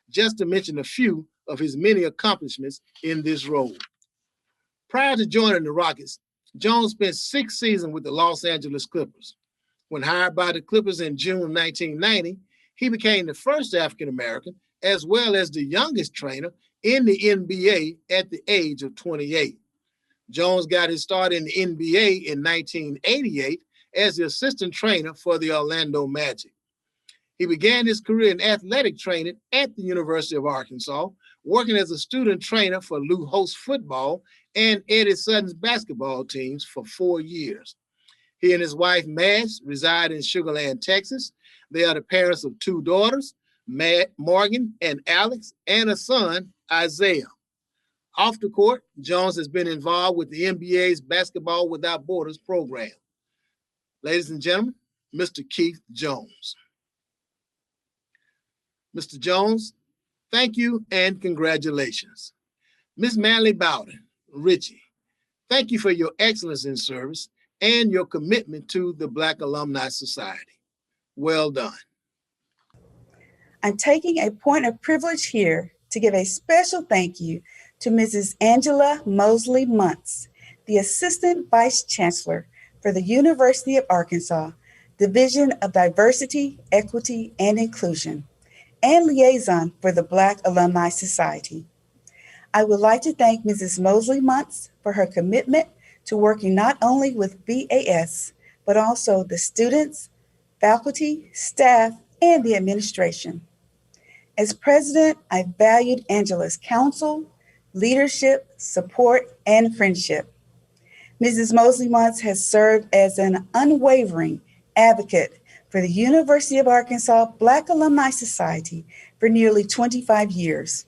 [SPEAKER 21] just to mention a few of his many accomplishments in this role. Prior to joining the Rockets, Jones spent 6 seasons with the Los Angeles Clippers. When hired by the Clippers in June 1990, he became the first African-American, as well as the youngest trainer in the NBA at the age of 28. Jones got his start in the NBA in 1988 as the assistant trainer for the Orlando Magic. He began his career in athletic training at the University of Arkansas, working as a student trainer for Lou Holtz football and Eddie Sutton's basketball teams for 4 years. He and his wife, Madge, reside in Sugar Land, Texas. They are the parents of 2 daughters, Morgan and Alex, and a son, Isaiah. Off the court, Jones has been involved with the NBA's Basketball Without Borders program. Ladies and gentlemen, Mr. Keith Jones. Mr. Jones, thank you and congratulations. Ms. Manley Bowden, Richie, thank you for your excellence in service and your commitment to the Black Alumni Society. Well done.
[SPEAKER 9] I'm taking a point of privilege here to give a special thank you to Mrs. Angela Mosley Muntz, the Assistant Vice Chancellor for the University of Arkansas, Division of Diversity, Equity, and Inclusion, and Liaison for the Black Alumni Society. I would like to thank Mrs. Mosley Muntz for her commitment to working not only with BAS, but also the students, faculty, staff, and the administration. As president, I valued Angela's counsel, leadership, support, and friendship. Mrs. Mosley Muntz has served as an unwavering advocate for the University of Arkansas Black Alumni Society for nearly 25 years.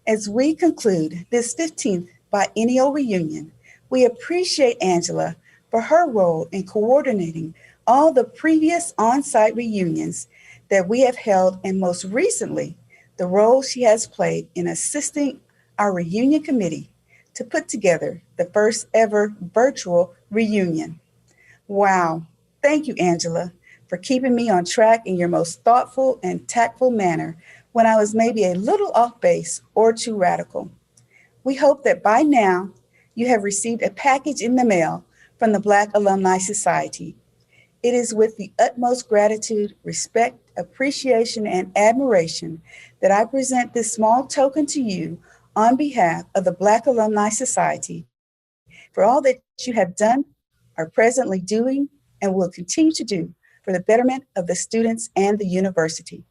[SPEAKER 9] As we conclude this 15th biennial reunion, we appreciate Angela for her role in coordinating all the previous on-site reunions that we have held, and most recently, the role she has played in assisting our reunion committee to put together the first ever virtual reunion. Wow. Thank you, Angela, for keeping me on track in your most thoughtful and tactful manner when I was maybe a little off base or too radical. We hope that by now you have received a package in the mail from the Black Alumni Society. It is with the utmost gratitude, respect, appreciation, and admiration that I present this small token to you on behalf of the Black Alumni Society for all that you have done, are presently doing, and will continue to do for the betterment of the students and the university.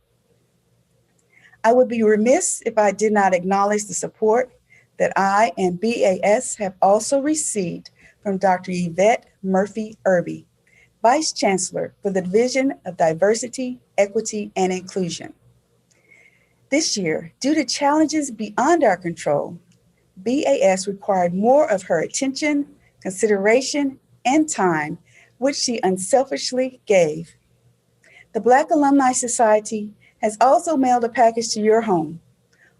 [SPEAKER 9] I would be remiss if I did not acknowledge the support that I and BAS have also received from Dr. Yvette Murphy Irby, Vice Chancellor for the Division of Diversity, Equity, and Inclusion. This year, due to challenges beyond our control, BAS required more of her attention, consideration, and time, which she unselfishly gave. The Black Alumni Society has also mailed a package to your home.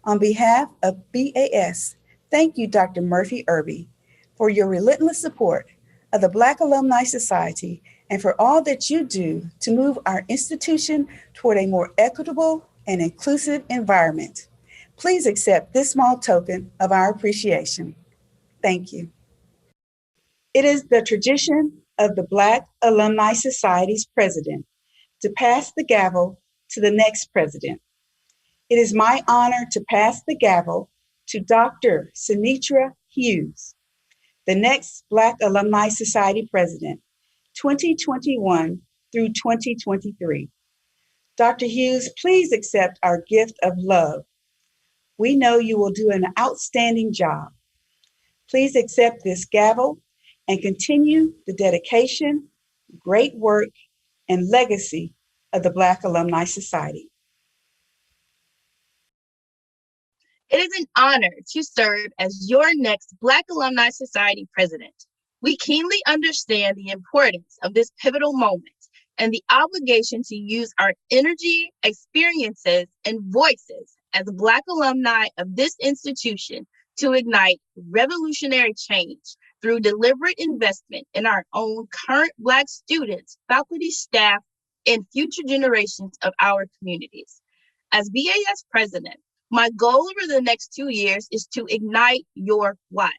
[SPEAKER 9] On behalf of BAS, thank you, Dr. Murphy Irby, for your relentless support of the Black Alumni Society and for all that you do to move our institution toward a more equitable and inclusive environment. Please accept this small token of our appreciation. Thank you. It is the tradition of the Black Alumni Society's president to pass the gavel to the next president. It is my honor to pass the gavel to Dr. Sinitra Hughes, the next Black Alumni Society president, 2021 through 2023. Dr. Hughes, please accept our gift of love. We know you will do an outstanding job. Please accept this gavel and continue the dedication, great work, and legacy of the Black Alumni Society.
[SPEAKER 12] It is an honor to serve as your next Black Alumni Society president. We keenly understand the importance of this pivotal moment and the obligation to use our energy, experiences, and voices as Black alumni of this institution to ignite revolutionary change through deliberate investment in our own current Black students, faculty, staff, and future generations of our communities. As BAS president, my goal over the next 2 years is to ignite your why.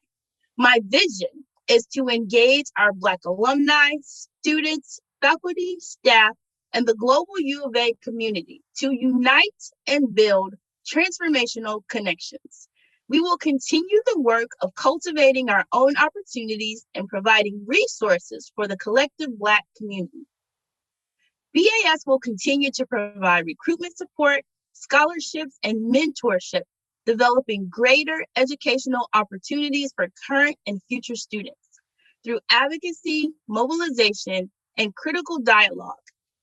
[SPEAKER 12] My vision is to engage our Black alumni, students, faculty, staff, and the global U of A community to unite and build transformational connections. We will continue the work of cultivating our own opportunities and providing resources for the collective Black community. BAS will continue to provide recruitment support, scholarships, and mentorship, developing greater educational opportunities for current and future students. Through advocacy, mobilization, and critical dialogue,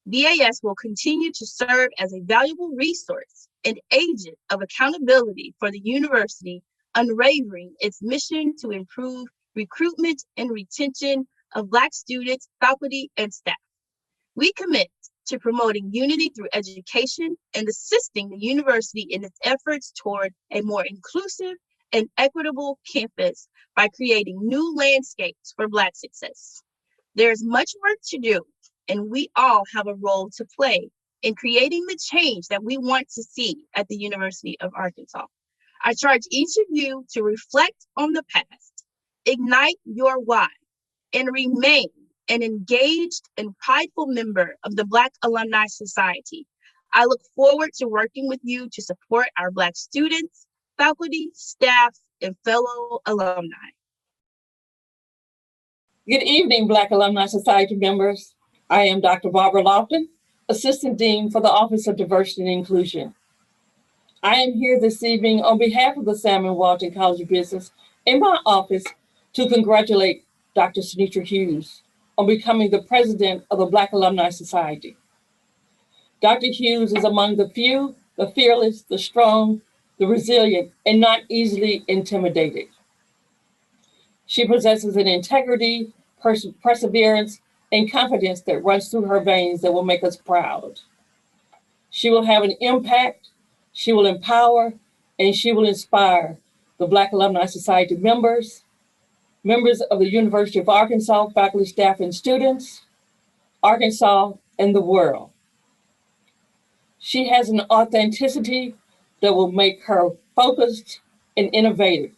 [SPEAKER 12] BAS will continue to serve as a valuable resource and agent of accountability for the university, unwavering its mission to improve recruitment and retention of Black students, faculty, and staff. We commit to promoting unity through education and assisting the university in its efforts toward a more inclusive and equitable campus by creating new landscapes for Black success. There is much work to do, and we all have a role to play in creating the change that we want to see at the University of Arkansas. I charge each of you to reflect on the past, ignite your why, and remain an engaged and prideful member of the Black Alumni Society. I look forward to working with you to support our Black students, faculty, staff, and fellow alumni.
[SPEAKER 3] Good evening, Black Alumni Society members. I am Dr. Barbara Lofton, Assistant Dean for the Office of Diversity and Inclusion. I am here this evening on behalf of the Samuel Walton College of Business in my office to congratulate Dr. Sinitra Hughes on becoming the president of the Black Alumni Society. Dr. Hughes is among the few, the fearless, the strong, the resilient, and not easily intimidated. She possesses an integrity, perseverance, and confidence that runs through her veins that will make us proud. She will have an impact, she will empower, and she will inspire the Black Alumni Society members of the University of Arkansas, faculty, staff, and students, Arkansas, and the world. She has an authenticity that will make her focused and innovative.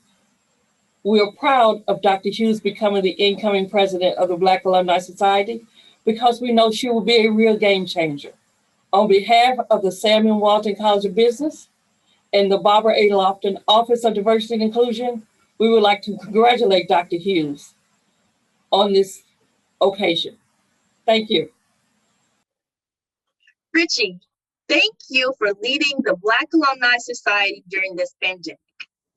[SPEAKER 3] We are proud of Dr. Hughes becoming the incoming president of the Black Alumni Society because we know she will be a real game changer. On behalf of the Samuel Walton College of Business and the Barbara A. Lofton Office of Diversity and Inclusion, we would like to congratulate Dr. Hughes on this occasion. Thank you.
[SPEAKER 12] Richie, thank you for leading the Black Alumni Society during this pandemic.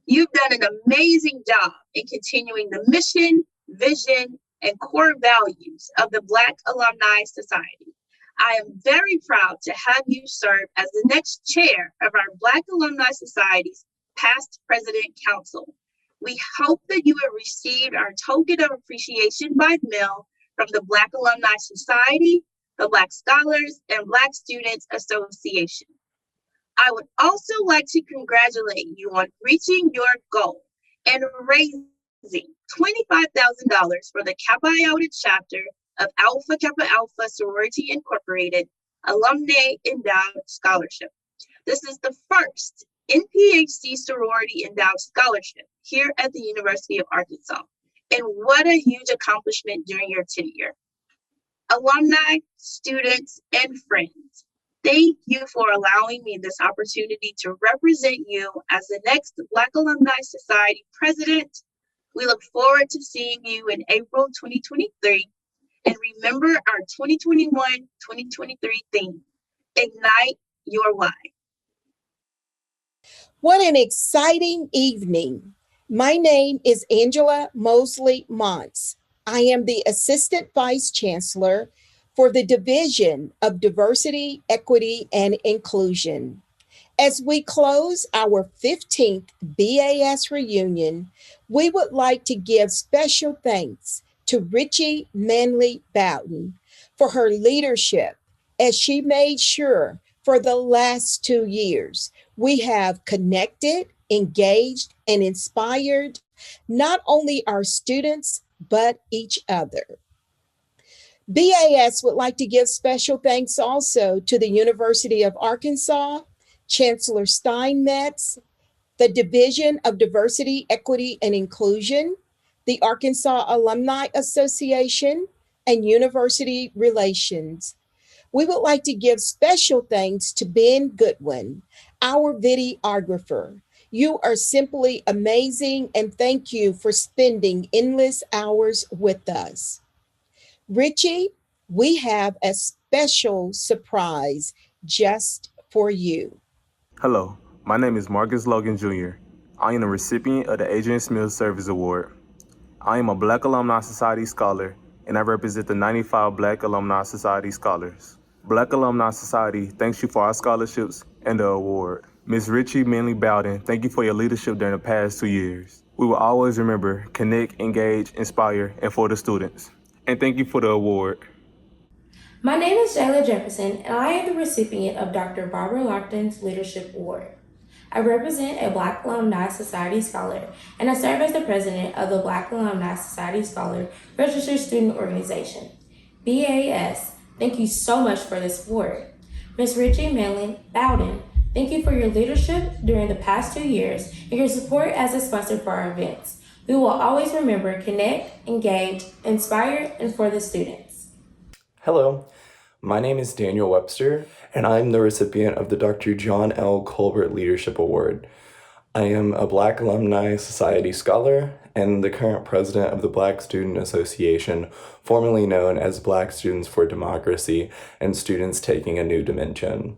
[SPEAKER 12] You've done an amazing job in continuing the mission, vision, and core values of the Black Alumni Society. I am very proud to have you serve as the next chair of our Black Alumni Society's past President Council. We hope that you have received our token of appreciation by mail from the Black Alumni Society, the Black Scholars, and Black Students Association. I would also like to congratulate you on reaching your goal and raising $25,000 for the Kappa Iota chapter of Alpha Kappa Alpha Sorority Incorporated Alumni Endowed Scholarship. This is the first NPHC Sorority Endowed Scholarship here at the University of Arkansas. And what a huge accomplishment during your tenure. Alumni, students, and friends, thank you for allowing me this opportunity to represent you as the next Black Alumni Society president. We look forward to seeing you in April 2023. And remember our 2021-2023 theme, Ignite Your Why.
[SPEAKER 22] What an exciting evening. My name is Angela Mosley Montz. I am the Assistant Vice Chancellor for the Division of Diversity, Equity, and Inclusion. As we close our 15th BAS reunion, we would like to give special thanks to Richie Manley Bowden for her leadership as she made sure for the last 2 years we have connected, engaged, and inspired not only our students, but each other. BAS would like to give special thanks also to the University of Arkansas, Chancellor Steinmetz, the Division of Diversity, Equity, and Inclusion, the Arkansas Alumni Association, and University Relations. We would like to give special thanks to Ben Goodwin, our videographer. You are simply amazing, and thank you for spending endless hours with us. Richie, we have a special surprise just for you.
[SPEAKER 4] Hello, my name is Marcus Logan Jr. I am the recipient of the Adrian Smith Service Award. I am a Black Alumni Society Scholar, and I represent the 95 Black Alumni Society Scholars. Black Alumni Society thanks you for our scholarships and the award. Ms. Richie Manley Bowden, thank you for your leadership during the past 2 years. We will always remember, connect, engage, inspire, and for the students. And thank you for the award.
[SPEAKER 5] My name is Jayla Jefferson, and I am the recipient of Dr. Barbara Lockton's Leadership Award. I represent a Black Alumni Society Scholar, and I serve as the president of the Black Alumni Society Scholar Registered Student Organization. BAS, thank you so much for this award. Ms. Richie Manley Bowden, thank you for your leadership during the past 2 years and your support as a sponsor for our events. We will always remember, connect, engage, inspire, and for the students.
[SPEAKER 23] Hello, my name is Daniel Webster, and I'm the recipient of the Dr. John L. Colbert Leadership Award. I am a Black Alumni Society Scholar and the current president of the Black Student Association, formerly known as Black Students for Democracy and Students Taking a New Dimension.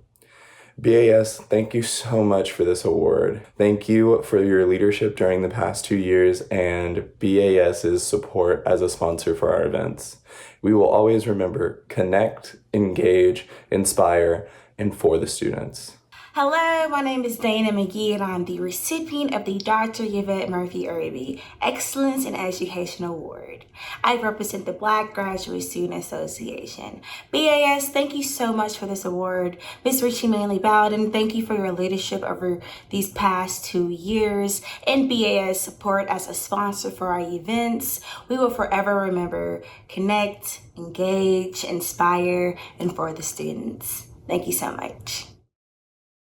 [SPEAKER 23] BAS, thank you so much for this award. Thank you for your leadership during the past 2 years and BAS's support as a sponsor for our events. We will always remember, connect, engage, inspire, and for the students.
[SPEAKER 24] Hello, my name is Dana McGee, and I'm the recipient of the Dr. Yvette Murphy Irby Excellence in Education Award. I represent the Black Graduate Student Association. BAS, thank you so much for this award. Ms. Richie Manley Bowden, thank you for your leadership over these past 2 years, and BAS support as a sponsor for our events. We will forever remember, connect, engage, inspire, and for the students. Thank you so much.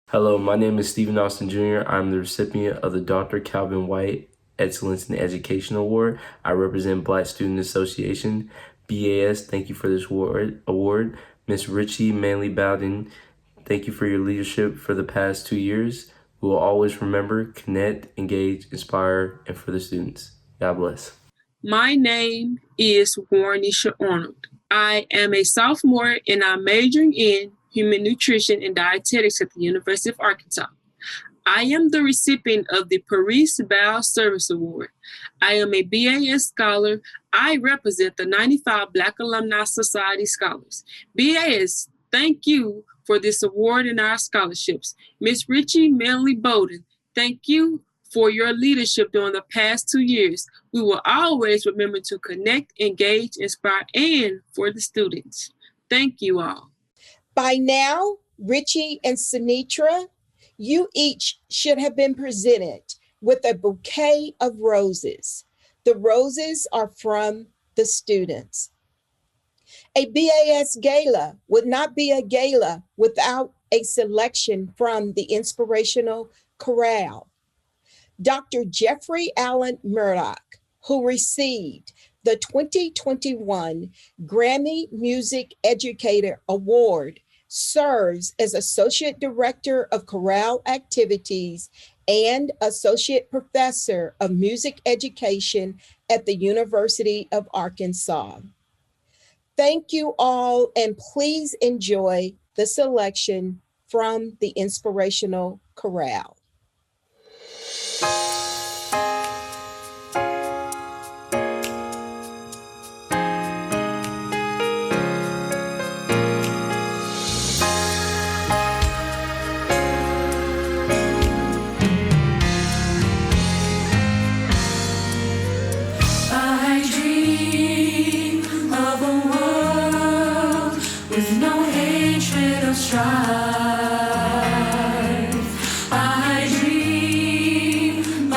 [SPEAKER 25] Hello, my name is Stephen Austin Jr. I'm the recipient of the Dr. Calvin White Excellence in Education Award. I represent Black Student Association. BAS, thank you for this award. Ms. Richie Manley Bowden, thank you for your leadership for the past 2 years. We will always remember, connect, engage, inspire, and for the students. God bless.
[SPEAKER 26] My name is Warnisha Arnold. I am a sophomore and I'm majoring in Human Nutrition and Dietetics at the University of Arkansas. I am the recipient of the Paris Bow Service Award. I am a BAS scholar. I represent the 95 Black Alumni Society Scholars. BAS, thank you for this award and our scholarships. Ms. Richie Manley Bowden, thank you for your leadership during the past 2 years. We will always remember to connect, engage, inspire, and for the students. Thank you all.
[SPEAKER 22] By now, Richie and Sinitra, you each should have been presented with a bouquet of roses. The roses are from the students. A BAS gala would not be a gala without a selection from the inspirational chorale. Dr. Jeffrey Allen Murdoch, who received the 2021 Grammy Music Educator Award, serves as Associate Director of Chorale Activities and Associate Professor of Music Education at the University of Arkansas. Thank you all, and please enjoy the selection from the inspirational chorale.
[SPEAKER 27] I dream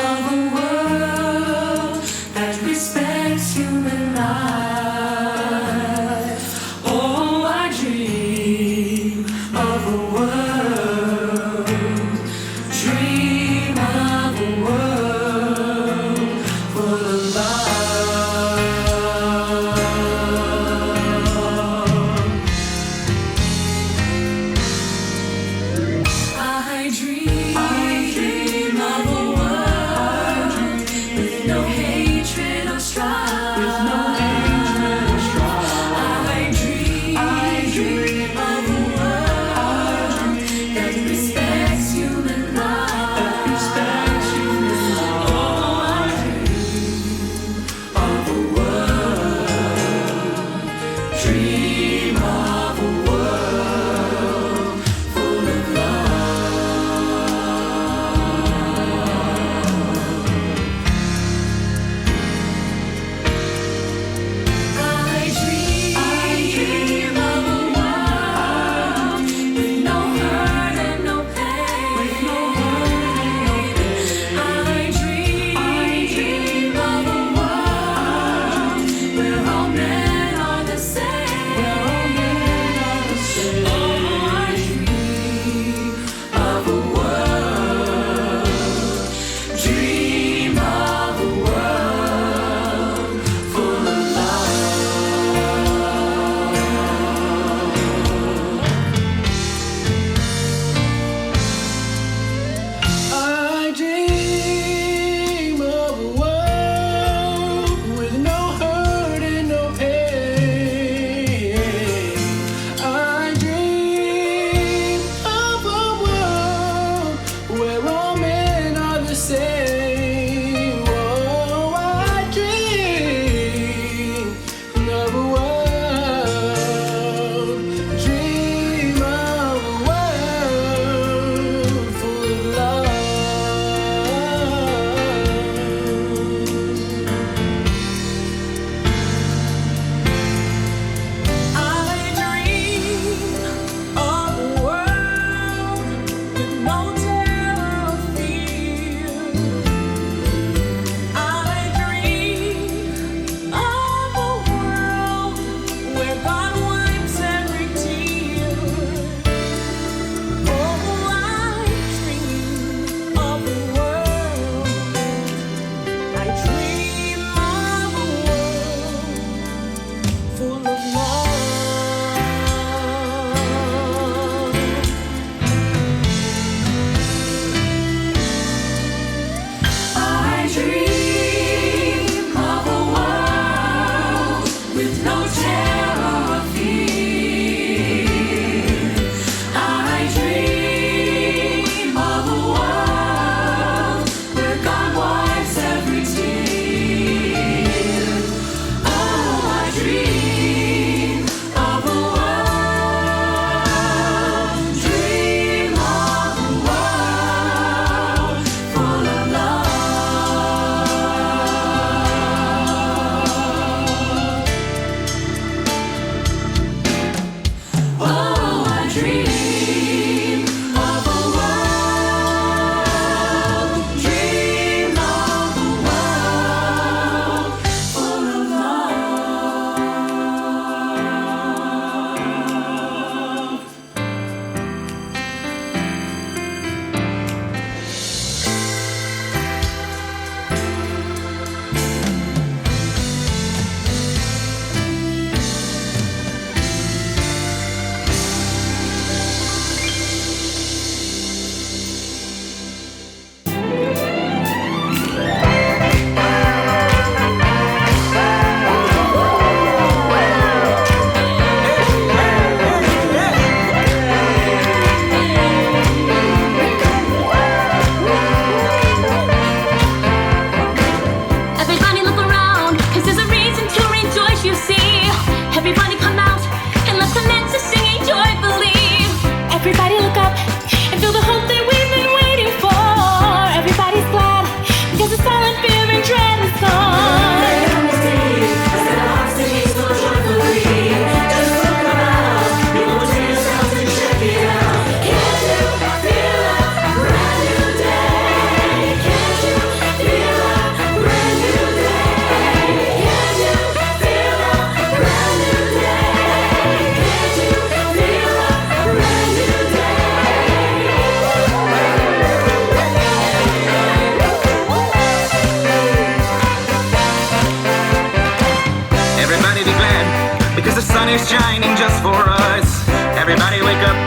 [SPEAKER 6] sun is shining just for us. Everybody wake up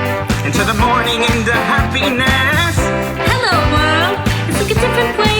[SPEAKER 6] into the morning into happiness.
[SPEAKER 7] Hello world, it's like a different place.